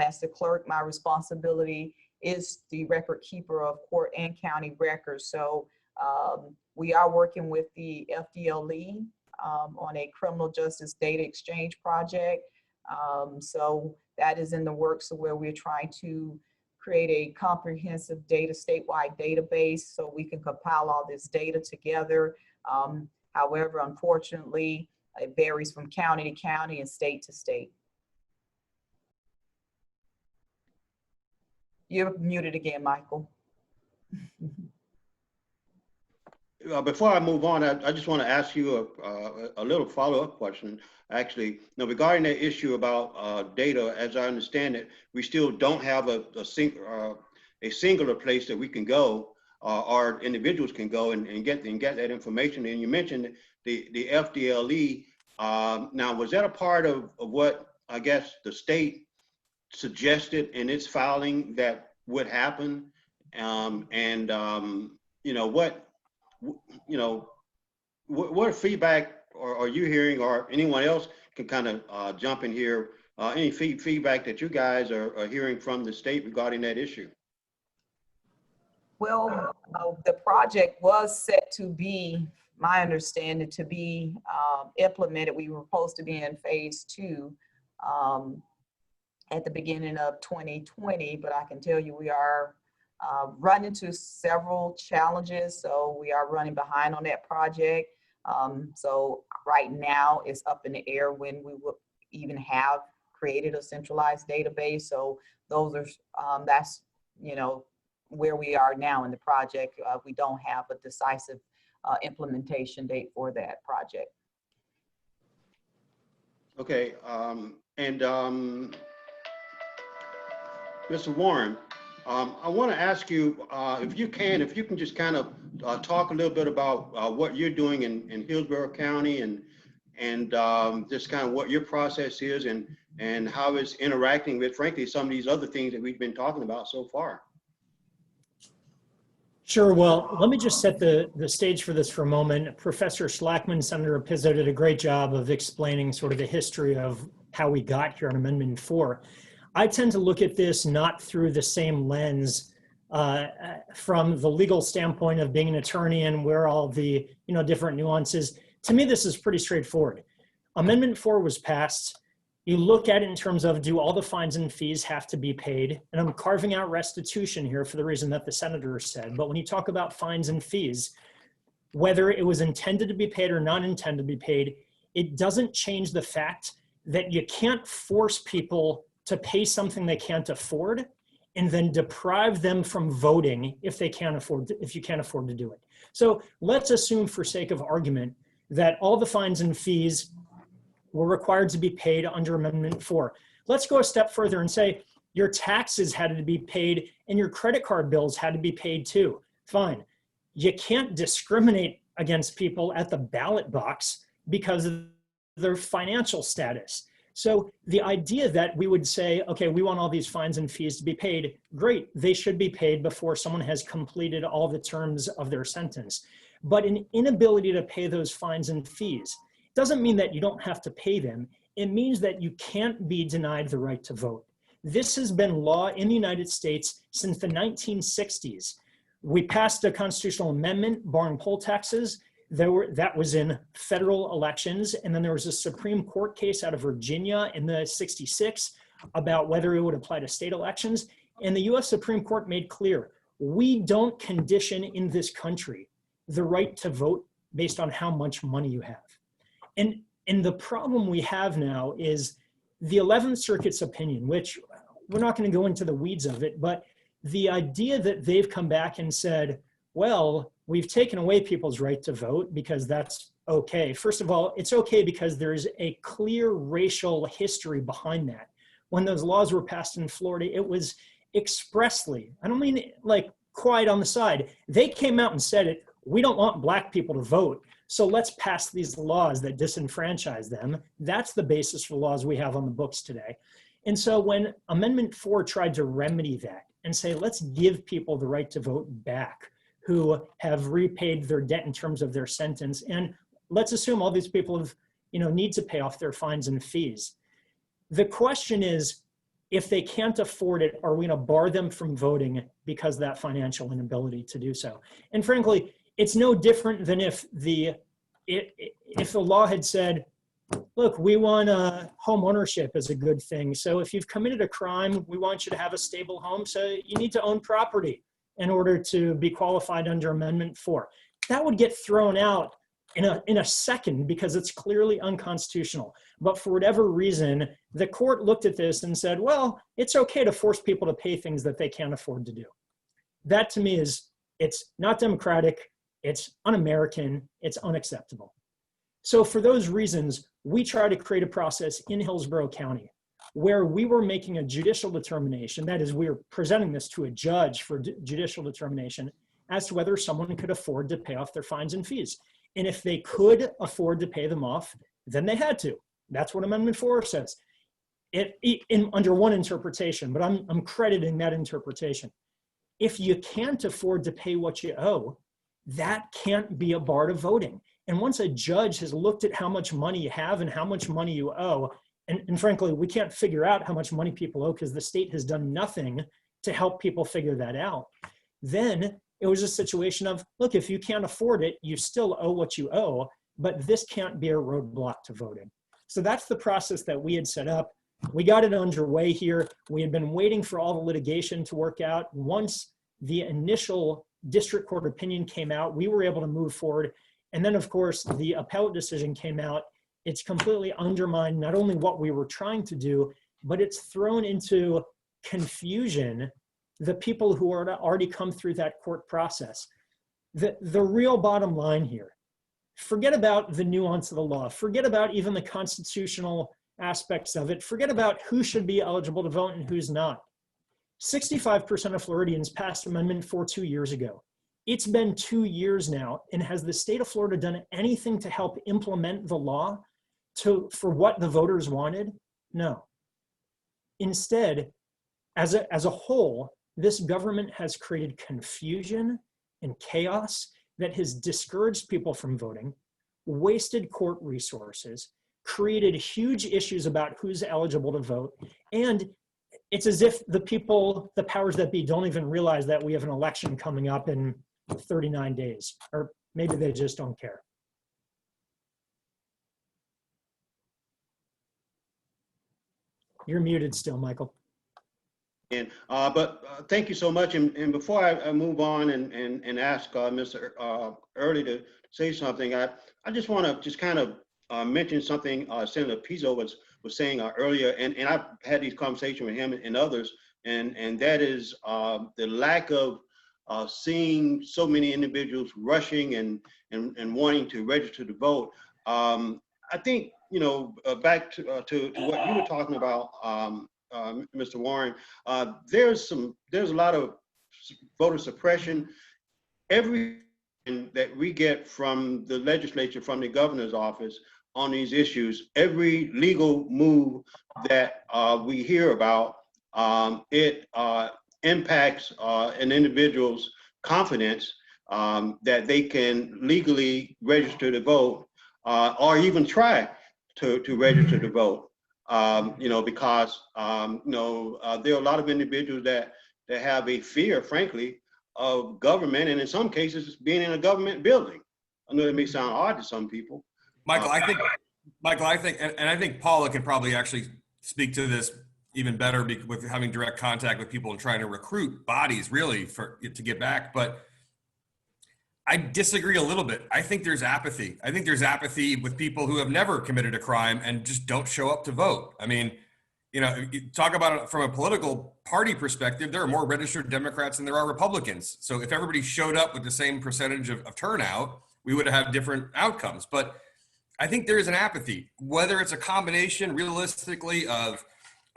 As the clerk, my responsibility is the record keeper of court and county records. So we are working with the FDLE on a criminal justice data exchange project. So that is in the works, of where we're trying to create a comprehensive statewide database so we can compile all this data together. However, unfortunately, it varies from county to county and state to state. You're muted again, Michael. Before I move on, I just want to ask you a little follow-up question. Actually, regarding that issue about data, as I understand it, we still don't have a singular place that we can go, or individuals can go and get that information. And you mentioned the FDLE. Now, was that a part of what I guess the state suggested in its filing that would happen? What feedback are you hearing, or anyone else can kind of jump in here? Any feedback that you guys are hearing from the state regarding that issue? Well, the project was set to be, my understanding, to be implemented. We were supposed to be in phase 2 at the beginning of 2020, but I can tell you we are running into several challenges. So we are running behind on that project. So right now it's up in the air when we will even have created a centralized database. So those are, that's, where we are now in the project. We don't have a decisive implementation date for that project. Okay, Mr. Warren, I want to ask you, if you can just kind of talk a little bit about what you're doing in Hillsborough County and just kind of what your process is and how it's interacting with, frankly, some of these other things that we've been talking about so far. Sure. Well, let me just set the stage for this for a moment. Professor Schlackman, Senator Pizzo did a great job of explaining sort of the history of how we got here on Amendment 4. I tend to look at this not through the same lens from the legal standpoint of being an attorney and where all the different nuances. To me, this is pretty straightforward. Amendment 4 was passed. You look at it in terms of, do all the fines and fees have to be paid? And I'm carving out restitution here for the reason that the senator said. But when you talk about fines and fees, whether it was intended to be paid or not intended to be paid, it doesn't change the fact that you can't force people to pay something they can't afford and then deprive them from voting if you can't afford to do it. So let's assume, for sake of argument, that all the fines and fees were required to be paid under Amendment 4. Let's go a step further and say your taxes had to be paid and your credit card bills had to be paid too. Fine. You can't discriminate against people at the ballot box because of their financial status. So the idea that we would say, okay, we want all these fines and fees to be paid, great, they should be paid before someone has completed all the terms of their sentence. But an inability to pay those fines and fees doesn't mean that you don't have to pay them. It means that you can't be denied the right to vote. This has been law in the United States since the 1960s. We passed a constitutional amendment barring poll taxes. That was in federal elections. And then there was a Supreme Court case out of Virginia in the 66 about whether it would apply to state elections. And the US Supreme Court made clear, we don't condition in this country the right to vote based on how much money you have. And the problem we have now is the 11th Circuit's opinion, which we're not going to go into the weeds of it, but the idea that they've come back and said, well, we've taken away people's right to vote because that's okay. First of all, it's okay because there's a clear racial history behind that. when those laws were passed in Florida, it was expressly, I don't mean like quiet on the side, they came out and said it, we don't want black people to vote, so let's pass these laws that disenfranchise them. That's the basis for the laws we have on the books today. And so when Amendment 4 tried to remedy that and say, let's give people the right to vote back who have repaid their debt in terms of their sentence, and let's assume all these people have, need to pay off their fines and fees. The question is, if they can't afford it, are we going to bar them from voting because of that financial inability to do so? And frankly, it's no different than if the law had said, look, we want home ownership as a good thing. So if you've committed a crime, we want you to have a stable home. So you need to own property in order to be qualified under Amendment 4. That would get thrown out in a second because it's clearly unconstitutional. But for whatever reason, the court looked at this and said, well, it's okay to force people to pay things that they can't afford to do. That to me it's not democratic, it's un-American, it's unacceptable. So for those reasons, we try to create a process in Hillsborough County where we were making a judicial determination, that is, we were presenting this to a judge for judicial determination as to whether someone could afford to pay off their fines and fees. And if they could afford to pay them off, then they had to. That's what Amendment 4 says. Under one interpretation, but I'm crediting that interpretation. If you can't afford to pay what you owe, that can't be a bar to voting. And once a judge has looked at how much money you have and how much money you owe, and frankly, we can't figure out how much money people owe because the state has done nothing to help people figure that out, then it was a situation of, look, if you can't afford it, you still owe what you owe, but this can't be a roadblock to voting. So that's the process that we had set up. We got it underway here. We had been waiting for all the litigation to work out. Once the initial district court opinion came out, we were able to move forward. And then, of course, the appellate decision came out. It's completely undermined not only what we were trying to do, but it's thrown into confusion the people who are already come through that court process. The real bottom line here, forget about the nuance of the law, forget about even the constitutional aspects of it, forget about who should be eligible to vote and who's not. 65% of Floridians passed Amendment 4 2 years ago. It's been 2 years now, and has the state of Florida done anything to help implement the law for what the voters wanted? No. Instead, as a whole, this government has created confusion and chaos that has discouraged people from voting, wasted court resources, created huge issues about who's eligible to vote, and it's as if the powers that be don't even realize that we have an election coming up in 39 days, or maybe they just don't care. You're muted still, Michael. But thank you so much. And before I move on and ask Mr. Early to say something, I just want to just kind of mention something Senator Pizzo was saying earlier, and I've had these conversations with him and others, and that is the lack of seeing so many individuals rushing and wanting to register to vote. I think, back to what you were talking about, Mr. Warren, there's a lot of voter suppression. Everything that we get from the legislature, from the governor's office on these issues, every legal move that we hear about, it impacts an individual's confidence that they can legally register to vote or even try to register to vote. Because there are a lot of individuals that have a fear, frankly, of government, and in some cases, being in a government building. I know it may sound odd to some people. Michael, I think, and I think Paula can probably actually speak to this even better with having direct contact with people and trying to recruit bodies really to get back. But I disagree a little bit. I think there's apathy. I think there's apathy with people who have never committed a crime and just don't show up to vote. I mean, you talk about it from a political party perspective, there are more registered Democrats than there are Republicans. So if everybody showed up with the same percentage of turnout, we would have different outcomes. But I think there is an apathy, whether it's a combination realistically of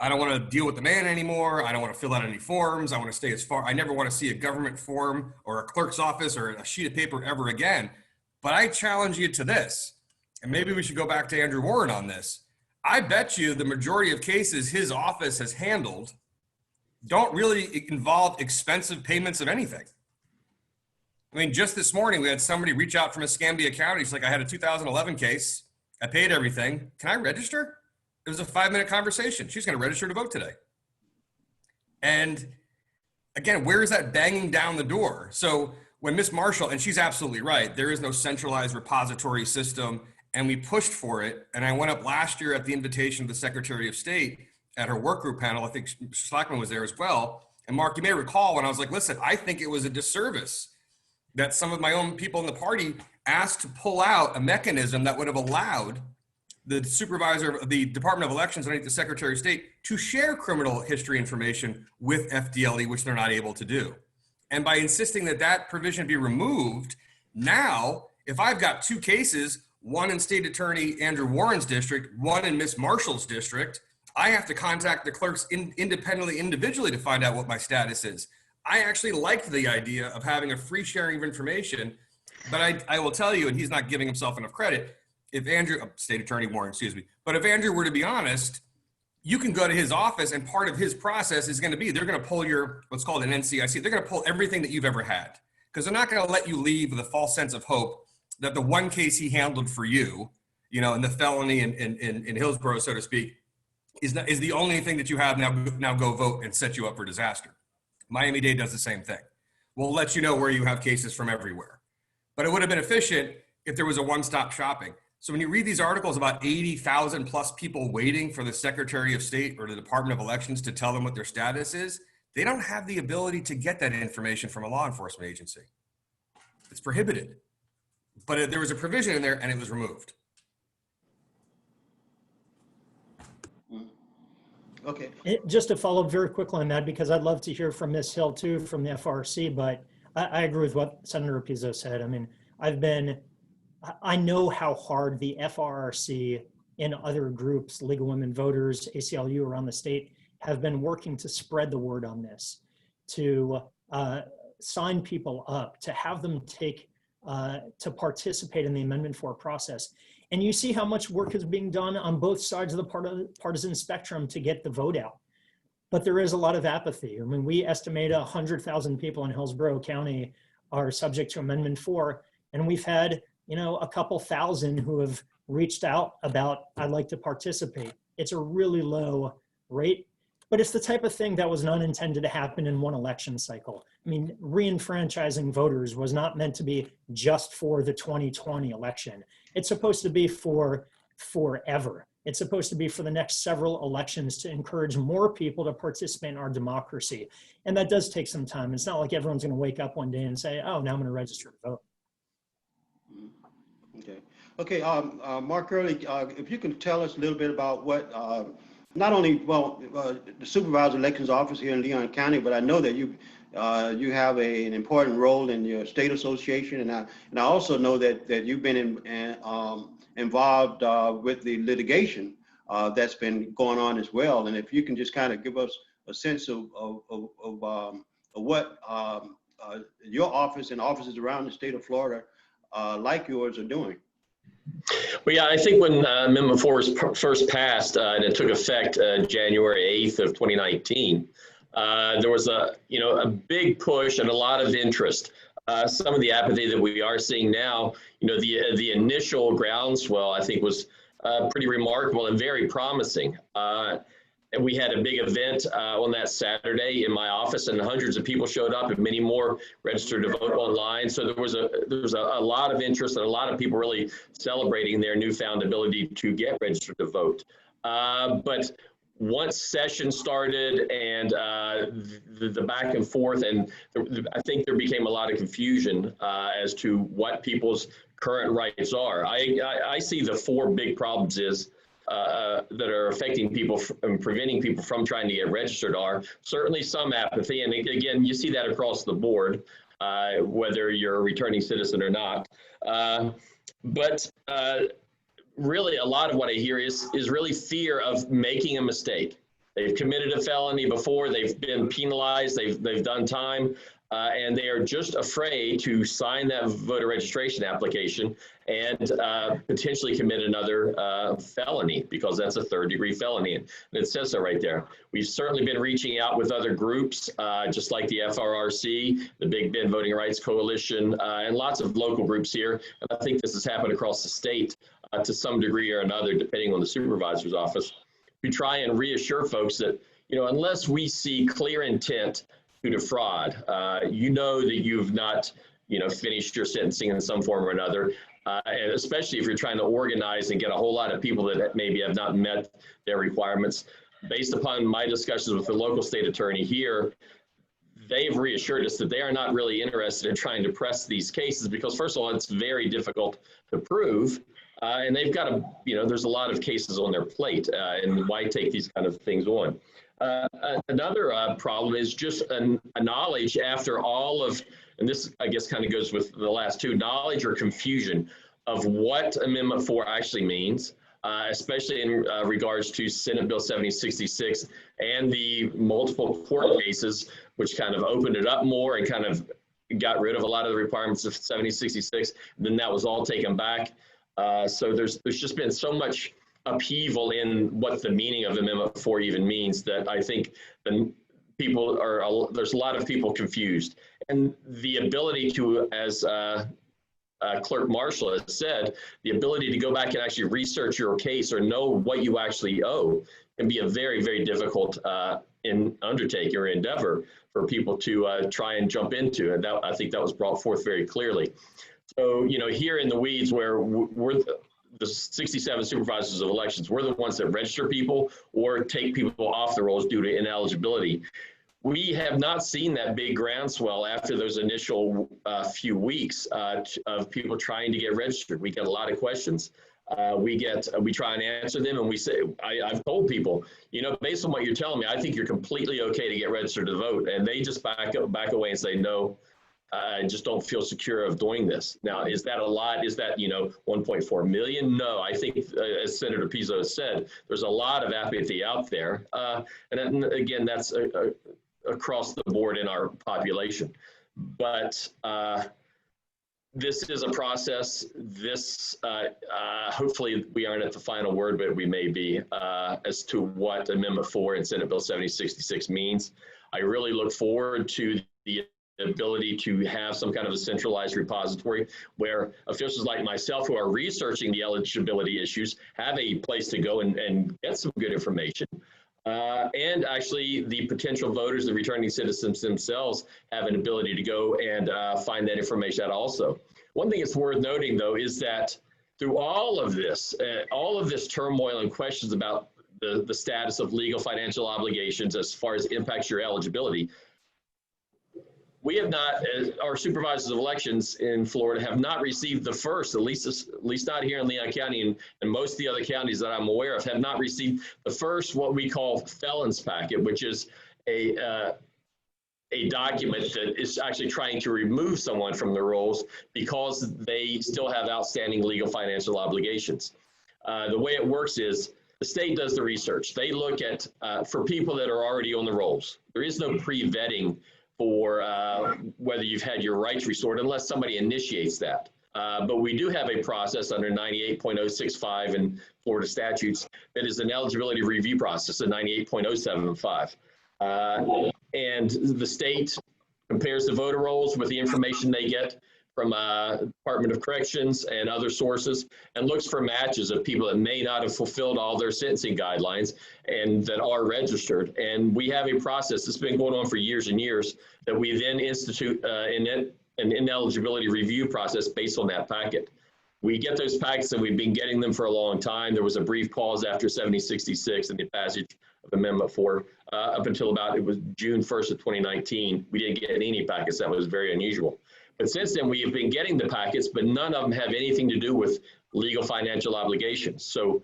I don't want to deal with the man anymore. I don't want to fill out any forms. I want to stay as far. I never want to see a government form or a clerk's office or a sheet of paper ever again. But I challenge you to this, and maybe we should go back to Andrew Warren on this. I bet you the majority of cases his office has handled don't really involve expensive payments of anything. I mean, just this morning, we had somebody reach out from Escambia County. She's like, I had a 2011 case. I paid everything. Can I register? It was a 5-minute conversation. She's going to register to vote today. And again, where is that banging down the door? So when Miss Marshall, and she's absolutely right, there is no centralized repository system, and we pushed for it. And I went up last year at the invitation of the Secretary of State at her work group panel. I think Mr. Slackman was there as well. And Mark, you may recall when I was like, listen, I think it was a disservice that some of my own people in the party asked to pull out a mechanism that would have allowed the supervisor of the Department of Elections underneath the Secretary of State to share criminal history information with FDLE, which they're not able to do. And by insisting that that provision be removed, now, if I've got 2 cases, one in State Attorney Andrew Warren's district, one in Miss Marshall's district, I have to contact the clerks independently, individually to find out what my status is. I actually liked the idea of having a free sharing of information, but I will tell you, and he's not giving himself enough credit, if Andrew, State Attorney Warren, excuse me, but if Andrew were to be honest, you can go to his office and part of his process is going to be, they're going to pull your, what's called an NCIC, they're going to pull everything that you've ever had, because they're not going to let you leave with a false sense of hope that the one case he handled for you, you know, in the felony in Hillsborough, so to speak, is the only thing that you have now go vote and set you up for disaster. Miami-Dade does the same thing. We'll let you know where you have cases from everywhere. But it would have been efficient if there was a one-stop shopping. So when you read these articles about 80,000 plus people waiting for the Secretary of State or the Department of Elections to tell them what their status is, they don't have the ability to get that information from a law enforcement agency. It's prohibited. But there was a provision in there and it was removed. Okay. Just to follow up very quickly on that, because I'd love to hear from Ms. Hill too, from the FRC, but I agree with what Senator Pizzo said. I mean, I know how hard the FRC and other groups, League of Women Voters, ACLU around the state, have been working to spread the word on this, to sign people up, to have them to participate in the Amendment 4 process. And you see how much work is being done on both sides of the partisan spectrum to get the vote out. But there is a lot of apathy. I mean, we estimate 100,000 people in Hillsborough County are subject to Amendment 4, and we've had, you know, a couple thousand who have reached out about, I'd like to participate. It's a really low rate, but it's the type of thing that was not intended to happen in one election cycle. I mean, re-enfranchising voters was not meant to be just for the 2020 election. It's supposed to be for forever. It's supposed to be for the next several elections to encourage more people to participate in our democracy. And that does take some time. It's not like everyone's going to wake up one day and say, oh, now I'm going to register to vote. Okay. Okay. Mark Early, if you can tell us a little bit about what, not only, the Supervisor Elections Office here in Leon County, but I know that you have an important role in your state association, and I also know that you've been involved with the litigation that's been going on as well. And if you can just kind of give us a sense of what your office and offices around the state of Florida like yours are doing. Well, yeah, I think when Amendment 4 was first passed and it took effect January 8th of 2019, there was a big push and a lot of interest. Some of the apathy that we are seeing now, the initial groundswell, I think, was pretty remarkable and very promising. And we had a big event on that Saturday in my office, and hundreds of people showed up, and many more registered to vote online. So there was a lot of interest and a lot of people really celebrating their newfound ability to get registered to vote. But once session started and the back and forth, and I think there became a lot of confusion as to what people's current rights are. I see the 4 big problems that are affecting people and preventing people from trying to get registered are certainly some apathy. And again, you see that across the board, whether you're a returning citizen or not. But really, a lot of what I hear is really fear of making a mistake. they've committed a felony before, they've been penalized, they've done time, and they are just afraid to sign that voter registration application and potentially commit another felony, because that's a third-degree felony, and it says so right there. We've certainly been reaching out with other groups, just like the FRRC, the Big Bend Voting Rights Coalition, and lots of local groups here. And I think this has happened across the state to some degree or another, depending on the supervisor's office. We try and reassure folks that, you know, unless we see clear intent to defraud, you know that you've not, you know, finished your sentencing in some form or another. And especially if you're trying to organize and get a whole lot of people that maybe have not met their requirements. Based upon my discussions with the local state attorney here, they've reassured us that they are not really interested in trying to press these cases because, first of all, it's very difficult to prove. And they've got to, you know, there's a lot of cases on their plate, and why take these kind of things on? Another problem is just a knowledge after all of, and this I guess kind of goes with the last two, knowledge or confusion of what Amendment 4 actually means, especially in regards to Senate Bill 7066 and the multiple court cases, which kind of opened it up more and kind of got rid of a lot of the requirements of 7066. Then that was all taken back. So there's just been so much upheaval in what the meaning of Amendment 4 even means that I think the people are, there's a lot of people confused. And the ability to, as Clerk Marshall has said, the ability to go back and actually research your case or know what you actually owe can be a very, very difficult undertaking or endeavor for people to try and jump into. And that, I think that was brought forth very clearly. So, you know, here in the weeds where we're the 67 supervisors of elections, we're the ones that register people or take people off the rolls due to ineligibility. We have not seen that big groundswell after those initial few weeks of people trying to get registered. We get a lot of questions. We try and answer them, and we say, I've told people, you know, based on what you're telling me, I think you're completely okay to get registered to vote. And they just back away and say, no, I just don't feel secure of doing this. Now, is that a lot? Is that, you know, 1.4 million? No, I think, as Senator Pizzo has said, there's a lot of apathy out there. And again, that's across the board in our population. But this is a process. This, hopefully we aren't at the final word, but we may be, as to what Amendment 4 in Senate Bill 7066 means. I really look forward to the ability to have some kind of a centralized repository where officials like myself who are researching the eligibility issues have a place to go and get some good information. And actually the potential voters, the returning citizens themselves, have an ability to go and find that information out also. One thing that's worth noting, though, is that through all of this turmoil and questions about the status of legal financial obligations as far as impacts your eligibility, we have not, our supervisors of elections in Florida have not received the first, at least not here in Leon County, and most of the other counties that I'm aware of have not received the first, what we call felons packet, which is a document that is actually trying to remove someone from the rolls because they still have outstanding legal financial obligations. The way it works is the state does the research. They look at, for people that are already on the rolls, there is no pre-vetting for whether you've had your rights restored unless somebody initiates that. But we do have a process under 98.065 in Florida statutes that is an eligibility review process at 98.075. And the state compares the voter rolls with the information they get from Department of Corrections and other sources and looks for matches of people that may not have fulfilled all their sentencing guidelines and that are registered. And we have a process that's been going on for years and years that we then institute an ineligibility review process based on that packet. We get those packets and we've been getting them for a long time. There was a brief pause after 7066 and the passage of Amendment 4 up until about, it was June 1st of 2019. We didn't get any packets. That was very unusual. But since then, we have been getting the packets, but none of them have anything to do with legal financial obligations. So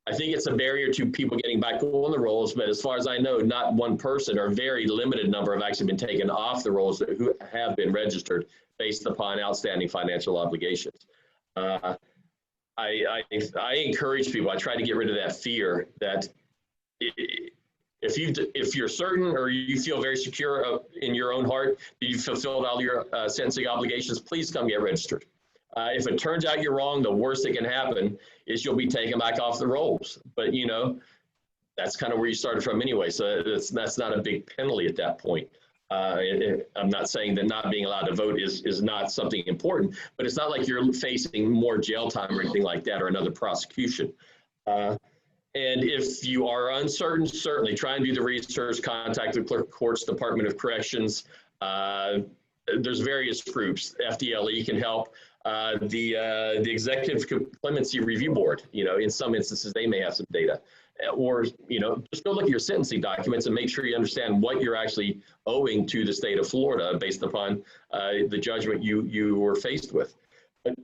I think it's a barrier to people getting back on the rolls. But as far as I know, not one person or a very limited number have actually been taken off the rolls who have been registered based upon outstanding financial obligations. I encourage people, I try to get rid of that fear that If you're certain or you feel very secure in your own heart that you've fulfilled all your sentencing obligations, please come get registered. If it turns out you're wrong, the worst that can happen is you'll be taken back off the rolls. But you know, that's kind of where you started from anyway. So that's not a big penalty at that point. I'm not saying that not being allowed to vote is not something important, but it's not like you're facing more jail time or anything like that or another prosecution. And if you are uncertain, certainly try and do the research, contact the Clerk of Courts, Department of Corrections. There's various groups. FDLE can help. The Executive Clemency Review Board, you know, in some instances, they may have some data. Or, you know, just go look at your sentencing documents and make sure you understand what you're actually owing to the state of Florida based upon the judgment you were faced with. But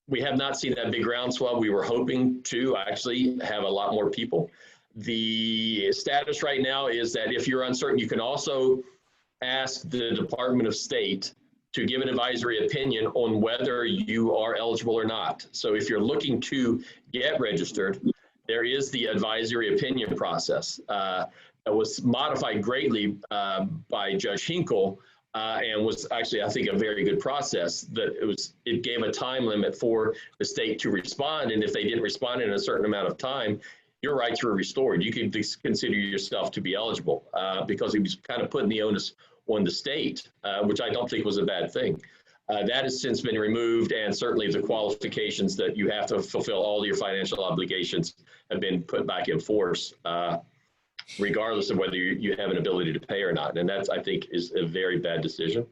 we have not seen that big groundswell. We were hoping to actually have a lot more people. The status right now is that if you're uncertain, you can also ask the Department of State to give an advisory opinion on whether you are eligible or not. So if you're looking to get registered, there is the advisory opinion process that was modified greatly by Judge Hinkle and was actually, I think, a very good process. That it gave a time limit for the state to respond, and if they didn't respond in a certain amount of time, your rights were restored. You could consider yourself to be eligible because he was kind of putting the onus on the state, which I don't think was a bad thing. That has since been removed, and certainly the qualifications that you have to fulfill all your financial obligations have been put back in force, regardless of whether you have an ability to pay or not. And that, I think, is a very bad decision.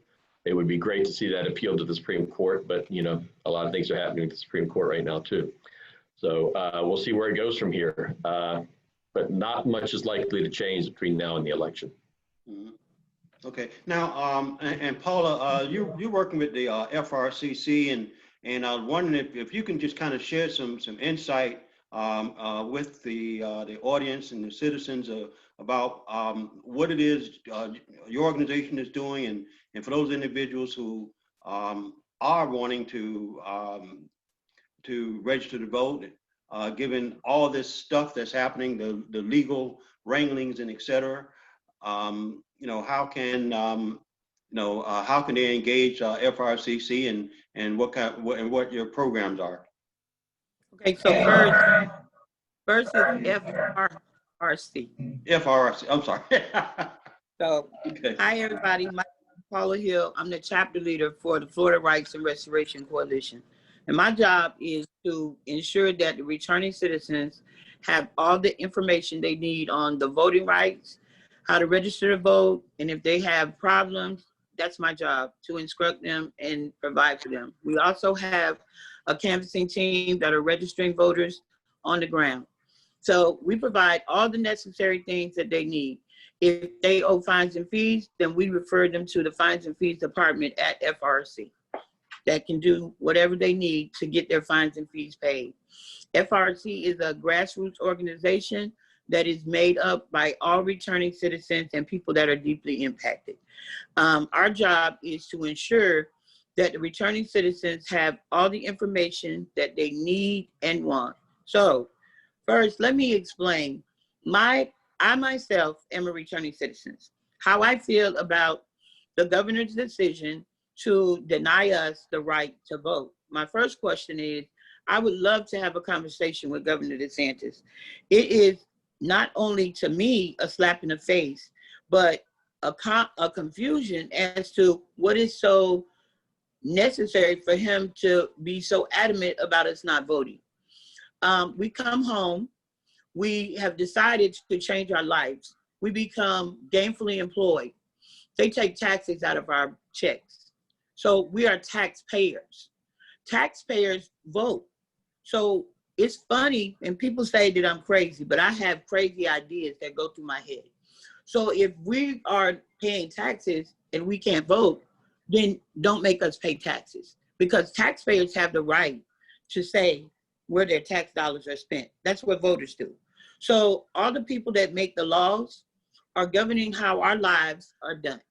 It would be great to see that appealed to the Supreme Court, but you know, a lot of things are happening at the Supreme Court right now too. So we'll see where it goes from here. But not much is likely to change between now and the election. Mm-hmm. Okay. Now, and Paula, you're working with the FRCC, and I was wondering if you can just kind of share some insight with the audience and the citizens about what it is your organization is doing, and for those individuals who are wanting to register to vote, given all this stuff that's happening, the legal wranglings and et cetera. You know, how can they engage FRCC and what your programs are? Okay, so first is FRRC. FRRC. I'm sorry. So, Okay. hi everybody. My name is Paula Hill. I'm the chapter leader for the Florida Rights and Restoration Coalition, and my job is to ensure that the returning citizens have all the information they need on the voting rights, how to register to vote, and if they have problems, that's my job, to instruct them and provide for them. We also have a canvassing team that are registering voters on the ground. So we provide all the necessary things that they need. If they owe fines and fees, then we refer them to the Fines and Fees Department at FRC that can do whatever they need to get their fines and fees paid. FRC is a grassroots organization that is made up by all returning citizens and people that are deeply impacted. Our job is to ensure that the returning citizens have all the information that they need and want. So first, let me explain. I myself am a returning citizen. How I feel about the governor's decision to deny us the right to vote. My first question is, I would love to have a conversation with Governor DeSantis. It is not only to me a slap in the face, but a confusion as to what is so necessary for him to be so adamant about us not voting. We come home, we have decided to change our lives. We become gainfully employed. They take taxes out of our checks. So we are taxpayers. Taxpayers vote. So it's funny, and people say that I'm crazy, but I have crazy ideas that go through my head. So if we are paying taxes and we can't vote, then don't make us pay taxes, because taxpayers have the right to say where their tax dollars are spent. That's what voters do. So all the people that make the laws are governing how our lives are done.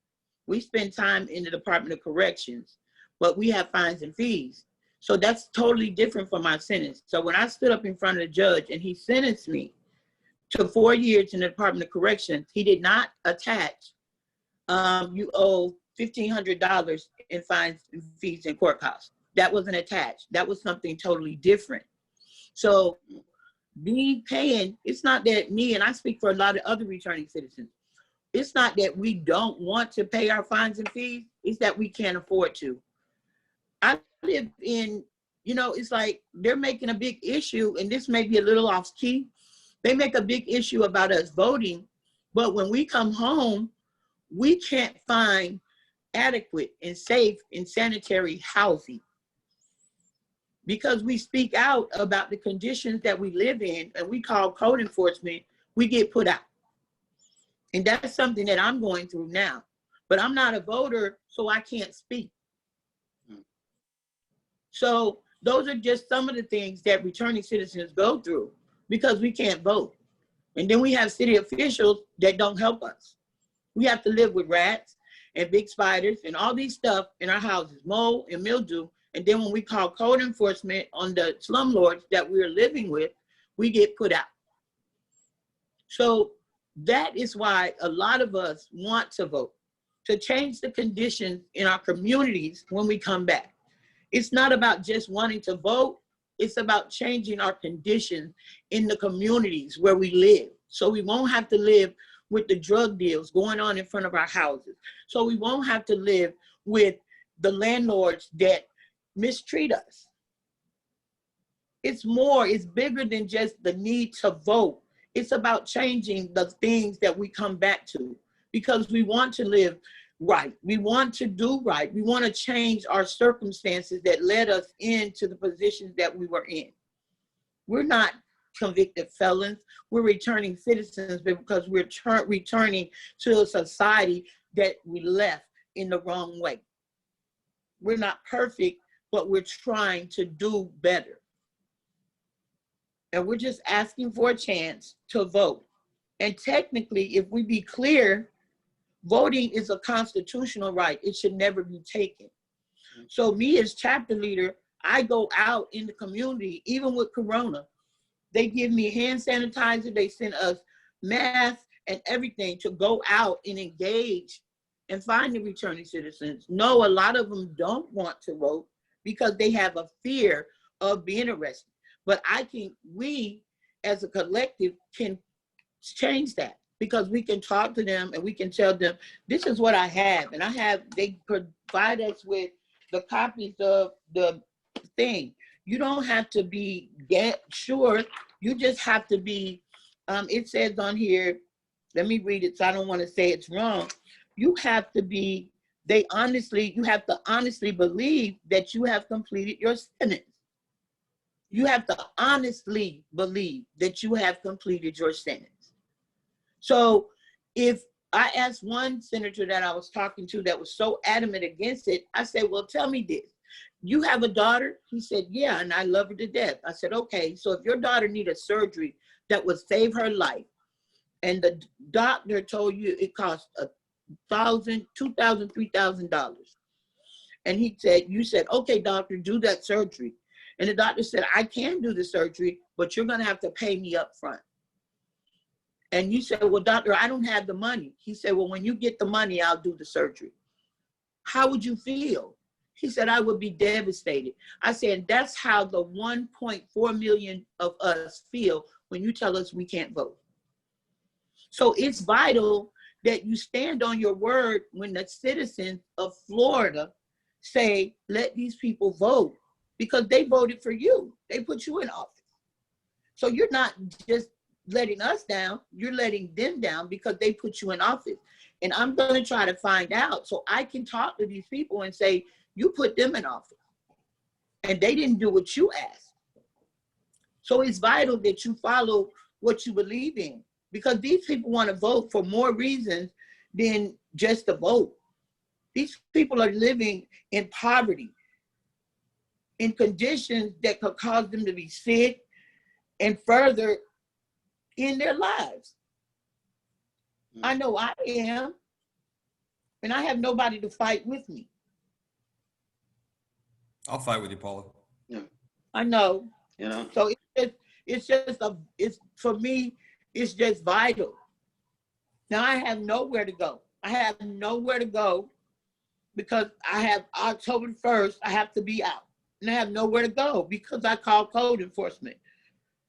We spend time in the Department of Corrections, but we have fines and fees. So that's totally different from my sentence. So when I stood up in front of the judge and he sentenced me to 4 years in the Department of Corrections, he did not attach, you owe $1,500 in fines and fees and court costs. That wasn't attached. That was something totally different. So me paying, it's not that me, and I speak for a lot of other returning citizens, it's not that we don't want to pay our fines and fees, it's that we can't afford to. I live in, you know, it's like they're making a big issue, and this may be a little off key. They make a big issue about us voting, but when we come home, we can't find adequate and safe and sanitary housing. Because we speak out about the conditions that we live in and we call code enforcement, we get put out. And that's something that I'm going through now. But I'm not a voter, so I can't speak. So those are just some of the things that returning citizens go through because we can't vote. And then we have city officials that don't help us. We have to live with rats and big spiders and all these stuff in our houses, mold and mildew. And then when we call code enforcement on the slumlords that we're living with, we get put out. So that is why a lot of us want to vote, to change the conditions in our communities when we come back. It's not about just wanting to vote. It's about changing our conditions in the communities where we live. So we won't have to live with the drug deals going on in front of our houses. So we won't have to live with the landlords that mistreat us. It's more, it's bigger than just the need to vote. It's about changing the things that we come back to because we want to live right. We want to do right. We want to change our circumstances that led us into the positions that we were in. We're not convicted felons. We're returning citizens because we're returning to a society that we left in the wrong way. We're not perfect, but we're trying to do better. And we're just asking for a chance to vote. And technically, if we be clear, voting is a constitutional right. It should never be taken. So me as chapter leader, I go out in the community, even with Corona. They give me hand sanitizer. They send us masks and everything to go out and engage and find the returning citizens. No, a lot of them don't want to vote because they have a fear of being arrested. But we as a collective can change that because we can talk to them and we can tell them, this is what I have. And they provide us with the copies of the thing. You don't have to be sure. You just have to be, it says on here, let me read it so I don't want to say it's wrong. You have to be, you have to honestly believe that you have completed your sentence. You have to honestly believe that you have completed your sentence. So if I asked one senator that I was talking to that was so adamant against it, I said, well, tell me this. You have a daughter? He said, yeah, and I love her to death. I said, okay, so if your daughter needed surgery that would save her life, and the doctor told you it cost $1,000, $2,000, $3,000, and he said, you said, okay, doctor, do that surgery. And the doctor said, I can do the surgery, but you're gonna have to pay me up front. And you said, well, doctor, I don't have the money. He said, well, when you get the money, I'll do the surgery. How would you feel? He said, I would be devastated. I said, that's how the 1.4 million of us feel when you tell us we can't vote. So it's vital that you stand on your word when the citizens of Florida say, let these people vote, because they voted for you. They put you in office. So you're not just letting us down, you're letting them down because they put you in office. And I'm gonna try to find out so I can talk to these people and say, you put them in office and they didn't do what you asked. So it's vital that you follow what you believe in, because these people want to vote for more reasons than just to vote. These people are living in poverty, in conditions that could cause them to be sick and further in their lives. I know I am, and I have nobody to fight with me. I'll fight with you, Paula. Yeah. I know. You know. So it's for me, It's just vital. Now I have nowhere to go. I have nowhere to go because I have October 1st, I have to be out. And I have nowhere to go because I call code enforcement.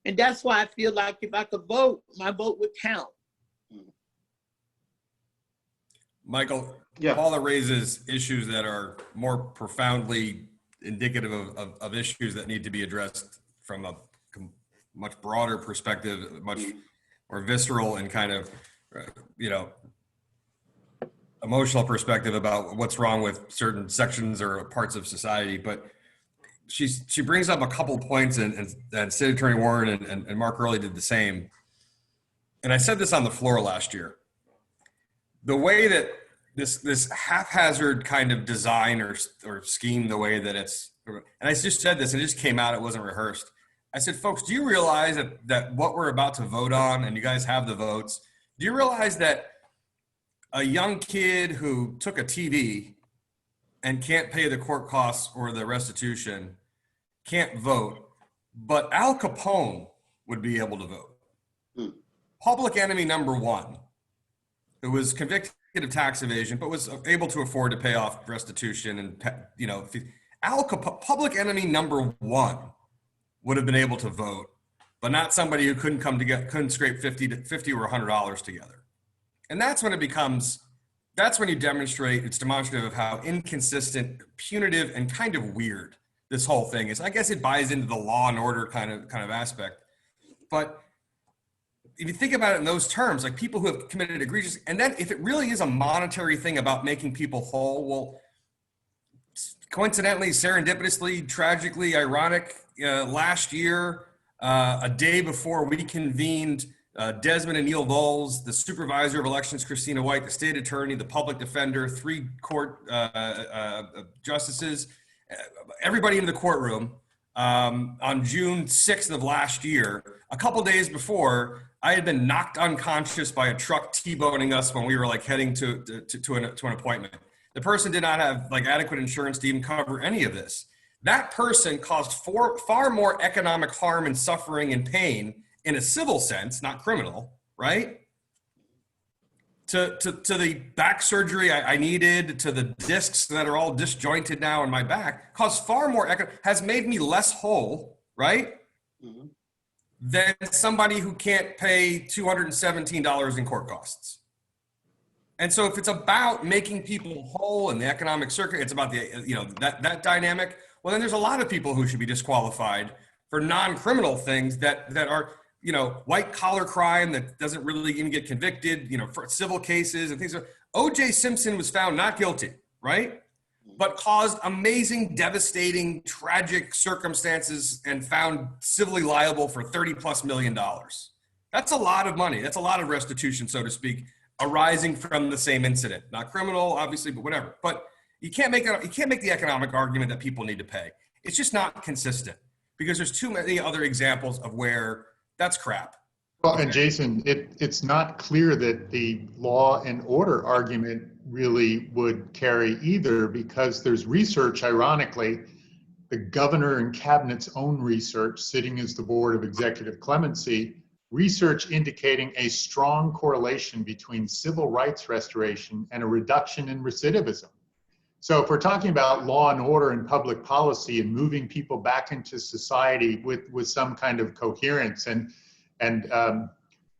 And that's why I feel like if I could vote, my vote would count. Michael, Yeah. Paula raises issues that are more profoundly indicative of issues that need to be addressed from a much broader perspective, much more visceral and kind of, emotional perspective about what's wrong with certain sections or parts of society. But she brings up a couple points, and State Attorney Warren and Mark Early did the same. And I said this on the floor last year. The way that this haphazard kind of design or scheme, the way that it's, and I just said this and it just came out, it wasn't rehearsed. I said, folks, do you realize that what we're about to vote on, and you guys have the votes, do you realize that a young kid who took a TV and can't pay the court costs or the restitution can't vote, but Al Capone would be able to vote? Public enemy number one, who was convicted of tax evasion, but was able to afford to pay off restitution and, Al Capone, public enemy number one, would have been able to vote, but not somebody who couldn't scrape $50 or $100 together. And that's when that's when you demonstrate, it's demonstrative of how inconsistent, punitive, and kind of weird this whole thing is. I guess it buys into the law and order kind of aspect. But if you think about it in those terms, like people who have committed egregious, and then if it really is a monetary thing about making people whole, well, coincidentally, serendipitously, tragically, ironic, last year, a day before we convened, Desmond and Neil Voles, the supervisor of elections, Christina White, the state attorney, the public defender, 3 court justices, everybody in the courtroom on June 6th of last year. A couple days before, I had been knocked unconscious by a truck T-boning us when we were heading to an appointment. The person did not have adequate insurance to even cover any of this. That person caused far more economic harm and suffering and pain in a civil sense, not criminal, right? To the back surgery I needed, to the discs that are all disjointed now in my back, caused far more, has made me less whole, right? Mm-hmm. Than somebody who can't pay $217 in court costs. And so if it's about making people whole in the economic circuit, it's about that dynamic, well, then there's a lot of people who should be disqualified for non-criminal things that are, white collar crime that doesn't really even get convicted, for civil cases and things. O.J. Simpson was found not guilty, right? But caused amazing, devastating, tragic circumstances and found civilly liable for $30+ million. That's a lot of money. That's a lot of restitution, so to speak, arising from the same incident. Not criminal, obviously, but whatever. But you can't make the economic argument that people need to pay. It's just not consistent because there's too many other examples of where that's crap. Well, and Jason, it's not clear that the law and order argument really would carry either, because there's research, ironically, the governor and cabinet's own research, sitting as the board of executive clemency, research indicating a strong correlation between civil rights restoration and a reduction in recidivism. So if we're talking about law and order and public policy and moving people back into society with some kind of coherence and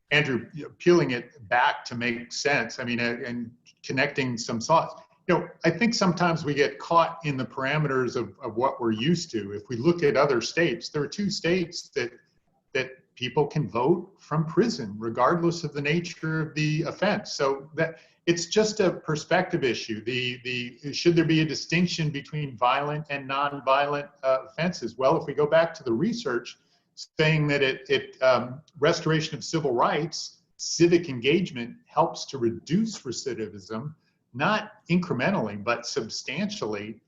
Andrew, peeling it back to make sense, and connecting some thoughts. I think sometimes we get caught in the parameters of what we're used to. If we look at other states, there are 2 states that people can vote from prison, regardless of the nature of the offense. So that it's just a perspective issue. Should there be a distinction between violent and non-violent offenses? Well, if we go back to the research saying that restoration of civil rights, civic engagement helps to reduce recidivism, not incrementally, but substantially,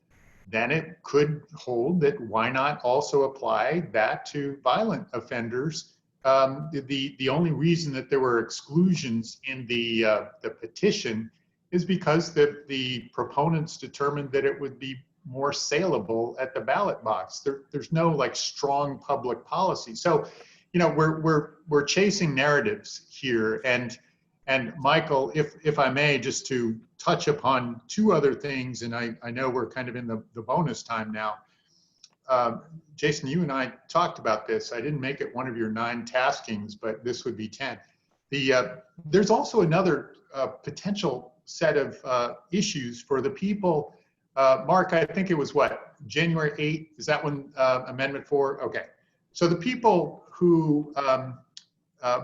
then it could hold that why not also apply that to violent offenders. The only reason that there were exclusions in the petition is because the proponents determined that it would be more saleable at the ballot box. There's no strong public policy. So you know, we're chasing narratives here, and Michael, if I may, just to touch upon two other things, and I know we're kind of in the bonus time now. Jason, you and I talked about this. I didn't make it one of your 9 taskings, but this would be 10. There's also another potential set of issues for the people. Mark, I think it was what, January 8th? Is that when Amendment 4? Okay. So the people who,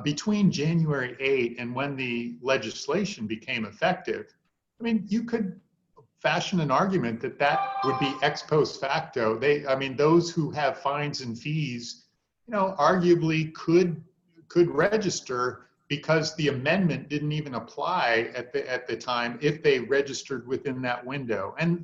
between January 8th and when the legislation became effective, I mean, you could fashion an argument that that would be ex post facto. I mean, those who have fines and fees, you know, arguably could register because the amendment didn't even apply at the time if they registered within that window. And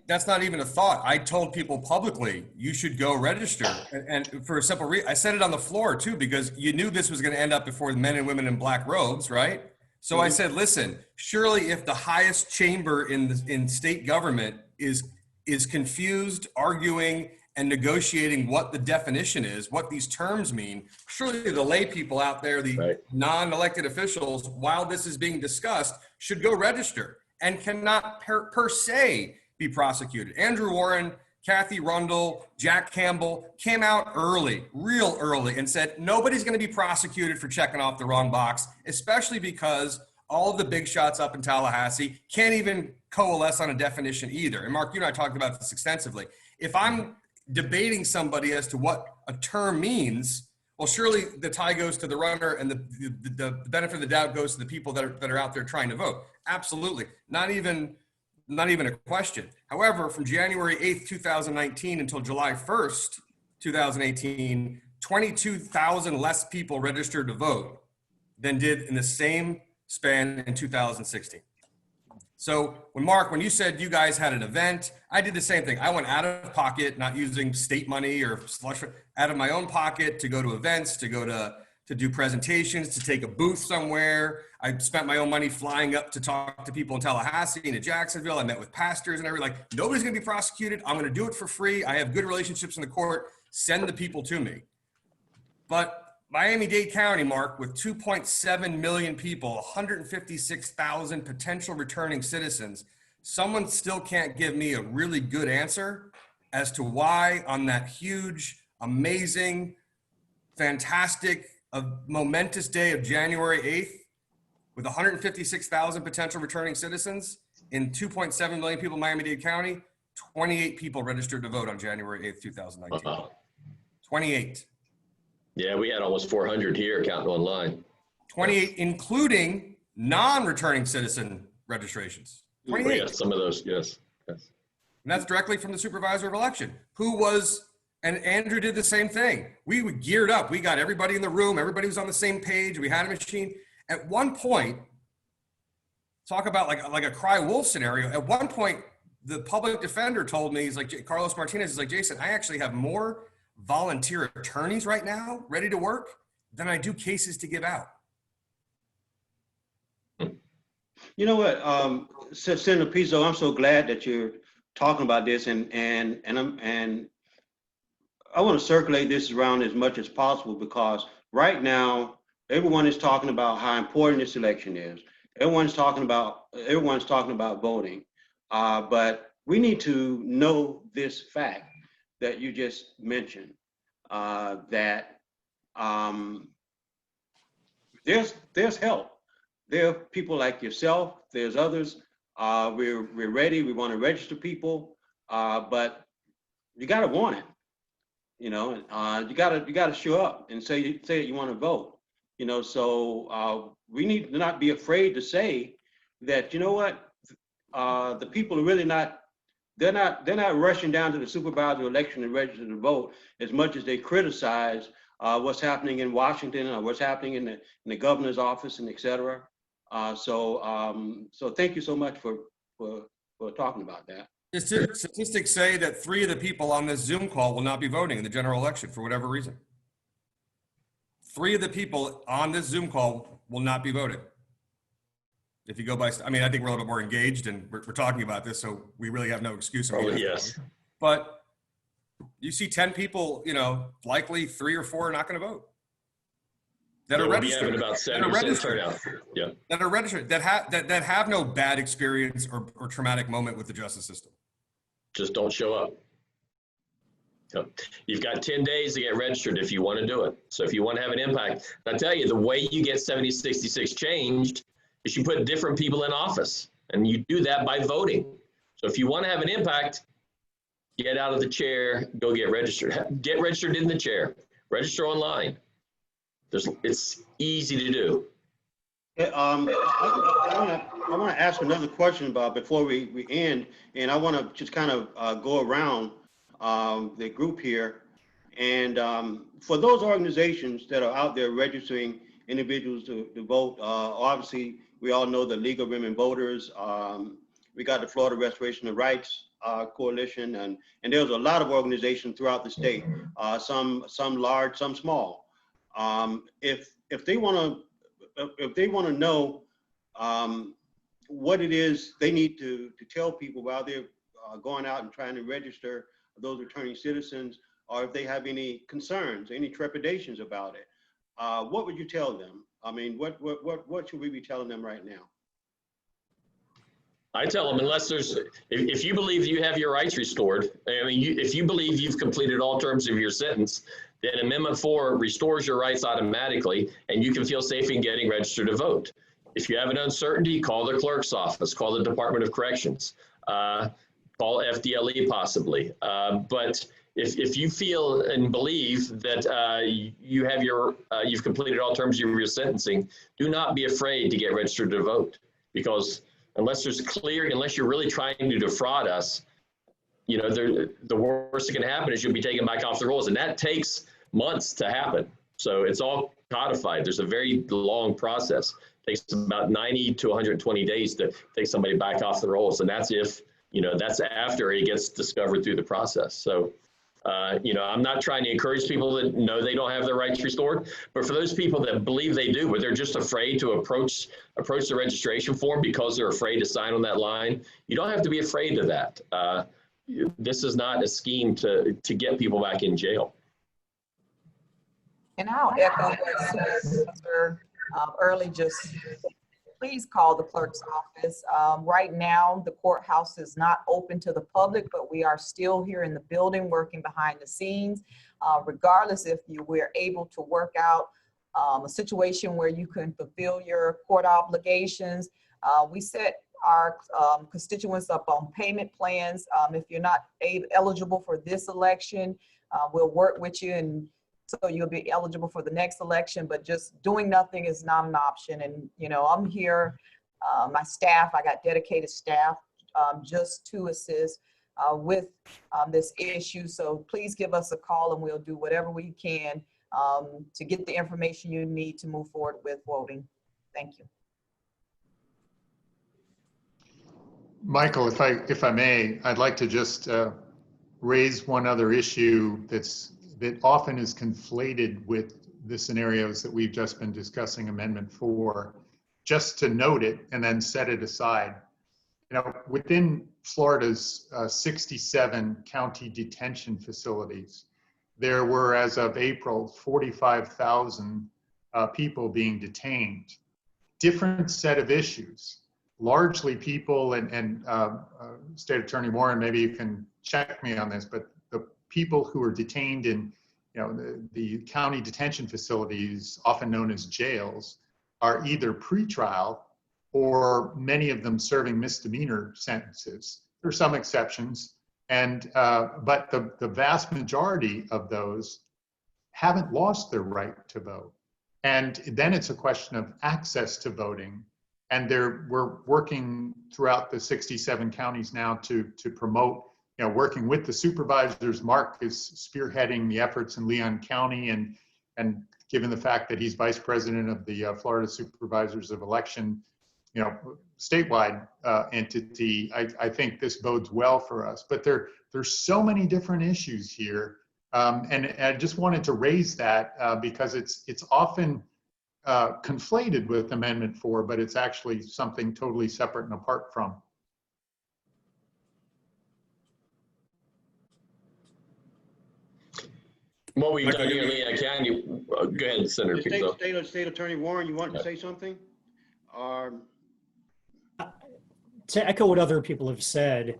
that's not even a thought. I told people publicly, you should go register. And for a simple reason, I said it on the floor too, because you knew this was going to end up before the men and women in black robes, right? So I said, listen, surely if the highest chamber in state government is confused, arguing, and negotiating what the definition is, what these terms mean, surely the lay people out there, the non-elected officials, while this is being discussed, should go register and cannot per se be prosecuted. Andrew Warren, Kathy Rundle, Jack Campbell came out early, real early, and said nobody's going to be prosecuted for checking off the wrong box, especially because all of the big shots up in Tallahassee can't even coalesce on a definition either. And Mark, you and I talked about this extensively. If I'm debating somebody as to what a term means, well, surely the tie goes to the runner and the benefit of the doubt goes to the people that are out there trying to vote. Absolutely. Not even a question. However, from January 8th, 2019 until July 1st, 2018, 22,000 less people registered to vote than did in the same span in 2016. So when you said you guys had an event, I did the same thing. I went out of pocket, not using state money or slush, out of my own pocket to go to events, to go to do presentations, to take a booth somewhere. I spent my own money flying up to talk to people in Tallahassee and to Jacksonville. I met with pastors and everything. Like, nobody's going to be prosecuted. I'm going to do it for free. I have good relationships in the court. Send the people to me. But Miami-Dade County, Mark, with 2.7 million people, 156,000 potential returning citizens, someone still can't give me a really good answer as to why on that huge, amazing, fantastic, momentous day of January 8th, with 156,000 potential returning citizens in 2.7 million people in Miami-Dade County, 28 people registered to vote on January 8th, 2019. Wow. 28. Yeah, we had almost 400 here counting online. 28, including non-returning citizen registrations. 28. Yeah, some of those, yes. And that's directly from the supervisor of election, who was, and Andrew did the same thing. We geared up. We got everybody in the room. Everybody was on the same page. We had a machine. At one point, talk about like a cry wolf scenario. At one point, the public defender told me, he's like, Carlos Martinez is like, Jason, I actually have more volunteer attorneys right now ready to work than I do cases to give out. You know what, Senator Pizzo, I'm so glad that you're talking about this, and I want to circulate this around as much as possible, because right now everyone is talking about how important this election is. Everyone's talking about voting, but we need to know this fact that you just mentioned, that there's help. There are people like yourself, there's others. We're ready, we want to register people, but you gotta want it. You know, you gotta show up and say that you want to vote. You know, so we need to not be afraid to say that, you know what, the people are really not. They're not rushing down to the supervisor election and register to vote as much as they criticize what's happening in Washington or what's happening in the governor's office and et cetera. So thank you so much for talking about that. Statistics say that 3 of the people on this Zoom call will not be voting in the general election for whatever reason. 3 of the people on this Zoom call will not be voting. If you go by, I mean, I think we're a little bit more engaged and we're talking about this, so we really have no excuse. Probably, yes. But you see 10 people, you know, likely 3 or 4 are not going to vote. that are We'll be registered, having about 70% turnout. Yeah. that are registered, that have no bad experience or traumatic moment with the justice system. Just don't show up. So you've got 10 days to get registered if you want to do it. So if you want to have an impact, I tell you, the way you get 7066 changed is you put different people in office, and you do that by voting. So if you want to have an impact, get out of the chair, go get registered. Get registered in the chair. Register online. It's easy to do. Yeah, I want to ask another question about before we end, and I want to just kind of go around the group here. And for those organizations that are out there registering individuals to vote, obviously we all know the League of Women Voters. We got the Florida Restoration of Rights Coalition, and there's a lot of organizations throughout the state. Some large, some small. If they want to know what it is they need to tell people while they're going out and trying to register those returning citizens, or if they have any concerns, any trepidations about it, what would you tell them? I mean, what should we be telling them right now? I tell them, unless there's, if you believe you have your rights restored, I mean, if you believe you've completed all terms of your sentence, then Amendment 4 restores your rights automatically, and you can feel safe in getting registered to vote. If you have an uncertainty, call the clerk's office, call the Department of Corrections, call FDLE possibly. But if you feel and believe that you have you've completed all terms of your sentencing, do not be afraid to get registered to vote, because unless you're really trying to defraud us, you know, the worst that can happen is you'll be taken back off the rolls, and that takes months to happen. So it's all codified. There's a very long process. It takes about 90 to 120 days to take somebody back off the rolls, and that's if, you know, that's after it gets discovered through the process. So, you know, I'm not trying to encourage people that know they don't have their rights restored, but for those people that believe they do, but they're just afraid to approach the registration form because they're afraid to sign on that line, you don't have to be afraid of that. This is not a scheme to get people back in jail. And I'll echo what Supervisor Early just, please call the clerk's office. Right now, the courthouse is not open to the public, but we are still here in the building working behind the scenes. Regardless if we're able to work out a situation where you can fulfill your court obligations, we set our constituents up on payment plans. If you're not eligible for this election, we'll work with you, and so you'll be eligible for the next election, but just doing nothing is not an option. And, you know, I'm here, my staff, I got dedicated staff just to assist with this issue. So please give us a call and we'll do whatever we can to get the information you need to move forward with voting. Thank you. Michael, if I may, I'd like to just raise one other issue that often is conflated with the scenarios that we've just been discussing, Amendment 4, just to note it and then set it aside. You know, within Florida's 67 county detention facilities, there were, as of April, 45,000 people being detained. Different set of issues. Largely people, and State Attorney Warren, maybe you can check me on this, but the people who are detained in, you know, the county detention facilities, often known as jails, are either pretrial or many of them serving misdemeanor sentences. There are some exceptions, and but the vast majority of those haven't lost their right to vote. And then it's a question of access to voting. And we're working throughout the 67 counties now to promote, you know, working with the supervisors. Mark is spearheading the efforts in Leon County, and given the fact that he's vice president of the Florida Supervisors of Election, you know, statewide entity, I think this bodes well for us. But there's so many different issues here, and I just wanted to raise that because it's often conflated with Amendment 4, but it's actually something totally separate and apart from. What we've Michael, done here in you- Leon County, go ahead, Senator Pizzo. State Attorney Warren, you wanted to say something? To echo what other people have said,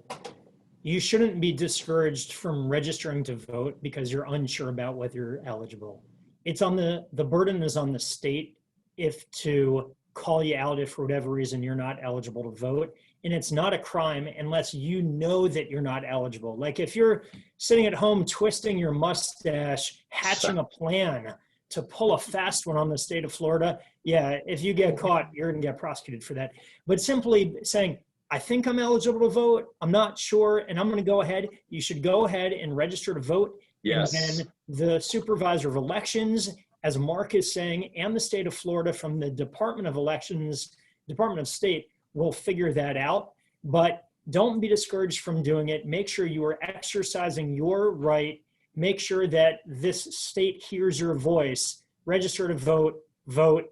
you shouldn't be discouraged from registering to vote because you're unsure about whether you're eligible. It's on the burden is on the state if to call you out if for whatever reason you're not eligible to vote. And it's not a crime unless you know that you're not eligible. Like if you're sitting at home twisting your mustache, hatching a plan to pull a fast one on the state of Florida, yeah, if you get caught, you're gonna get prosecuted for that. But simply saying, I think I'm eligible to vote, I'm not sure, and I'm gonna go ahead, you should go ahead and register to vote. Yes. And then the supervisor of elections, as Mark is saying, and the state of Florida from the Department of Elections, Department of State will figure that out. But don't be discouraged from doing it. Make sure you are exercising your right. Make sure that this state hears your voice. Register to vote, vote.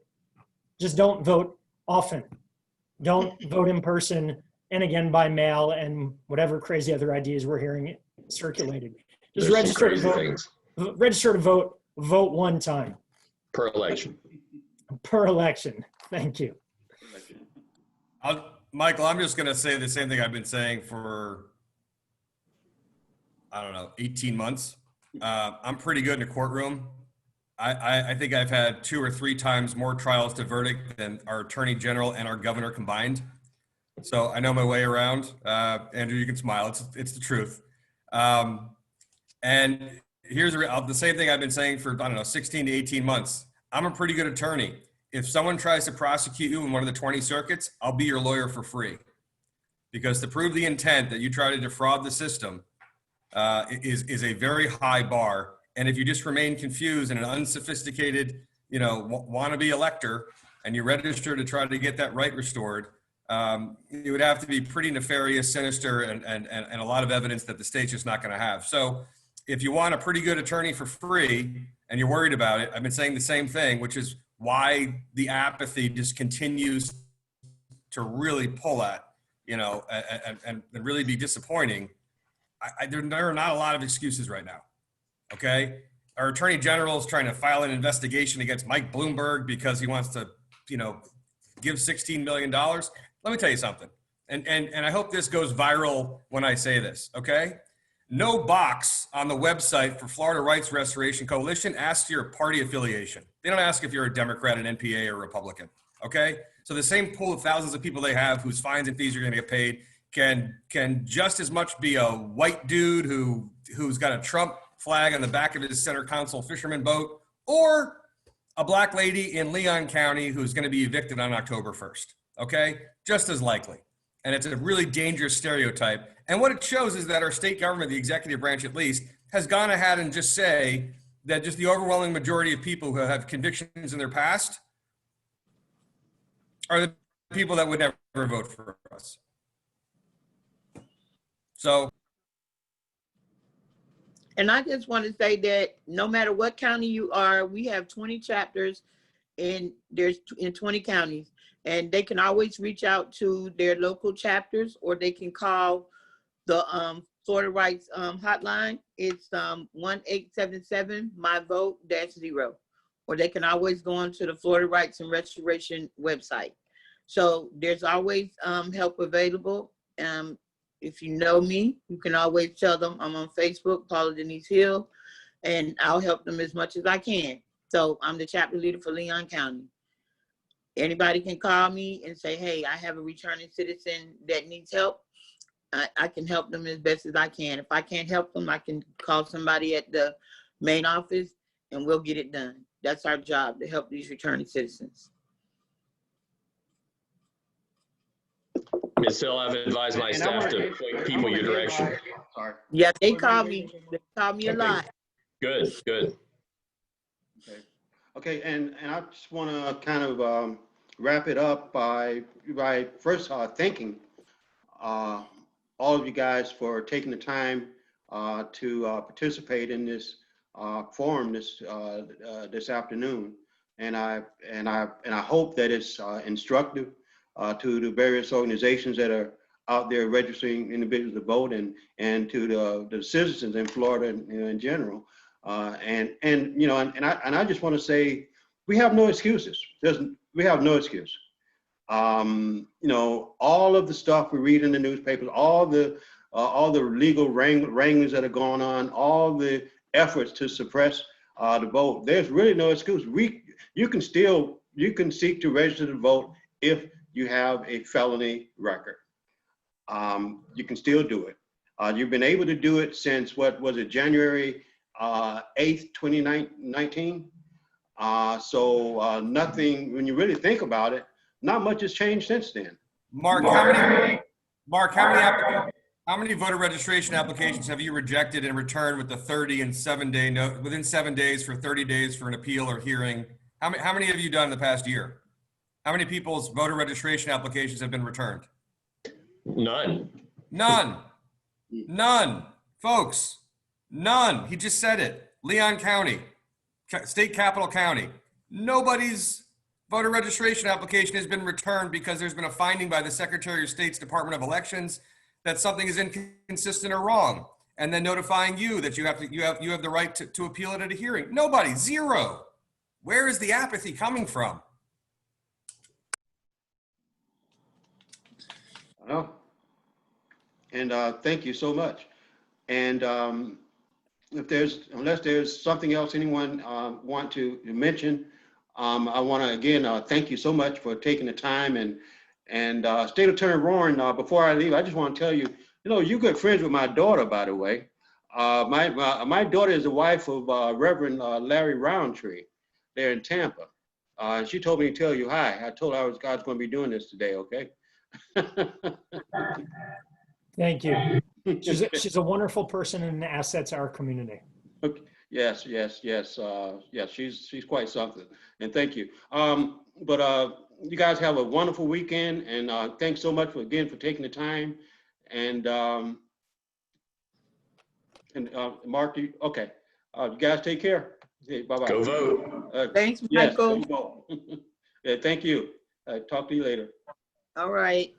Just don't vote often. Don't vote in person and again by mail and whatever crazy other ideas we're hearing circulated. Just There's some register to crazy vote. things Register to vote. Vote one time per election. per election. Thank you. Michael, I'm just going to say the same thing I've been saying for, I don't know, 18 months. I'm pretty good in a courtroom. I think I've had 2 or 3 times more trials to verdict than our attorney general and our governor combined. So I know my way around. Andrew, you can smile. It's the truth. And here's the same thing I've been saying for, I don't know, 16 to 18 months. I'm a pretty good attorney. If someone tries to prosecute you in one of the 20 circuits, I'll be your lawyer for free. Because to prove the intent that you try to defraud the system is a very high bar. And if you just remain confused and an unsophisticated, wannabe elector, and you register to try to get that right restored, it would have to be pretty nefarious, sinister, and a lot of evidence that the state's just not going to have. So if you want a pretty good attorney for free and you're worried about it, I've been saying the same thing, which is why the apathy just continues to really pull at, and really be disappointing. There are not a lot of excuses right now. Okay. Our attorney general is trying to file an investigation against Mike Bloomberg because he wants to, give $16 million. Let me tell you something. And I hope this goes viral when I say this. Okay. No box on the website for Florida Rights Restoration Coalition asks your party affiliation. They don't ask if you're a Democrat, an NPA, or a Republican. Okay. So the same pool of thousands of people they have whose fines and fees are going to get paid can just as much be a white dude who's got a Trump flag on the back of his center console fisherman boat, or a black lady in Leon County who's going to be evicted on October 1st. Okay. Just as likely. And it's a really dangerous stereotype. And what it shows is that our state government, the executive branch at least, has gone ahead and just say that just the overwhelming majority of people who have convictions in their past are the people that would never vote for us. So. And I just want to say that no matter what county you are, we have 20 chapters in 20 counties. And they can always reach out to their local chapters, or they can call the Florida Rights hotline. It's 1-877-MY-VOTE-0. Or they can always go on to the Florida Rights and Restoration website. So there's always help available. If you know me, you can always tell them I'm on Facebook, Paula Denise Hill, and I'll help them as much as I can. So I'm the chapter leader for Leon County. Anybody can call me and say, hey, I have a returning citizen that needs help. I can help them as best as I can. If I can't help them, I can call somebody at the main office and we'll get it done. That's our job, to help these returning citizens. Ms. Hill, I've advised my staff to point people your direction. Sorry. Yeah, they call me. They call me a lot. Good, good. Okay, and I just want to kind of wrap it up by first thanking all of you guys for taking the time to participate in this forum this afternoon, and I hope that it's instructive to the various organizations that are out there registering individuals to vote, and to the citizens in Florida in general. And you know, and I just want to say we have no excuses. We have no excuse. You know, all of the stuff we read in the newspapers, all the legal wranglings that are going on, all the efforts to suppress the vote. There's really no excuse. You can seek to register to vote if you have a felony record. You can still do it. You've been able to do it since, what was it, January 8th, 2019? So nothing, when you really think about it, not much has changed since then. Mark, how many voter registration applications have you rejected and returned with the 30 and 7 day within 7 days for 30 days for an appeal or hearing? How many have you done in the past year? How many people's voter registration applications have been returned? None. None. None. Folks, none. He just said it. Leon County, state capital county. Nobody's voter registration application has been returned because there's been a finding by the Secretary of State's Department of Elections that something is inconsistent or wrong, and then notifying you that you have the right to appeal it at a hearing. Nobody. Zero. Where is the apathy coming from? Oh, and thank you so much. And unless there's something else anyone want to mention, I want to again thank you so much for taking the time. And State Attorney Warren, before I leave, I just want to tell you, you know, you're good friends with my daughter, by the way. My daughter is the wife of Reverend Larry Roundtree there in Tampa. She told me to tell you hi. I told her I was going to be doing this today, okay? Thank you. She's a wonderful person and an asset to our community. Okay. Yes. She's quite something. And thank you. But you guys have a wonderful weekend, and thanks so much for taking the time. And Mark, okay. You guys take care. Okay, bye bye. Go vote. Thanks, Yes, Michael. go vote. Yeah, thank you. Talk to you later. All right.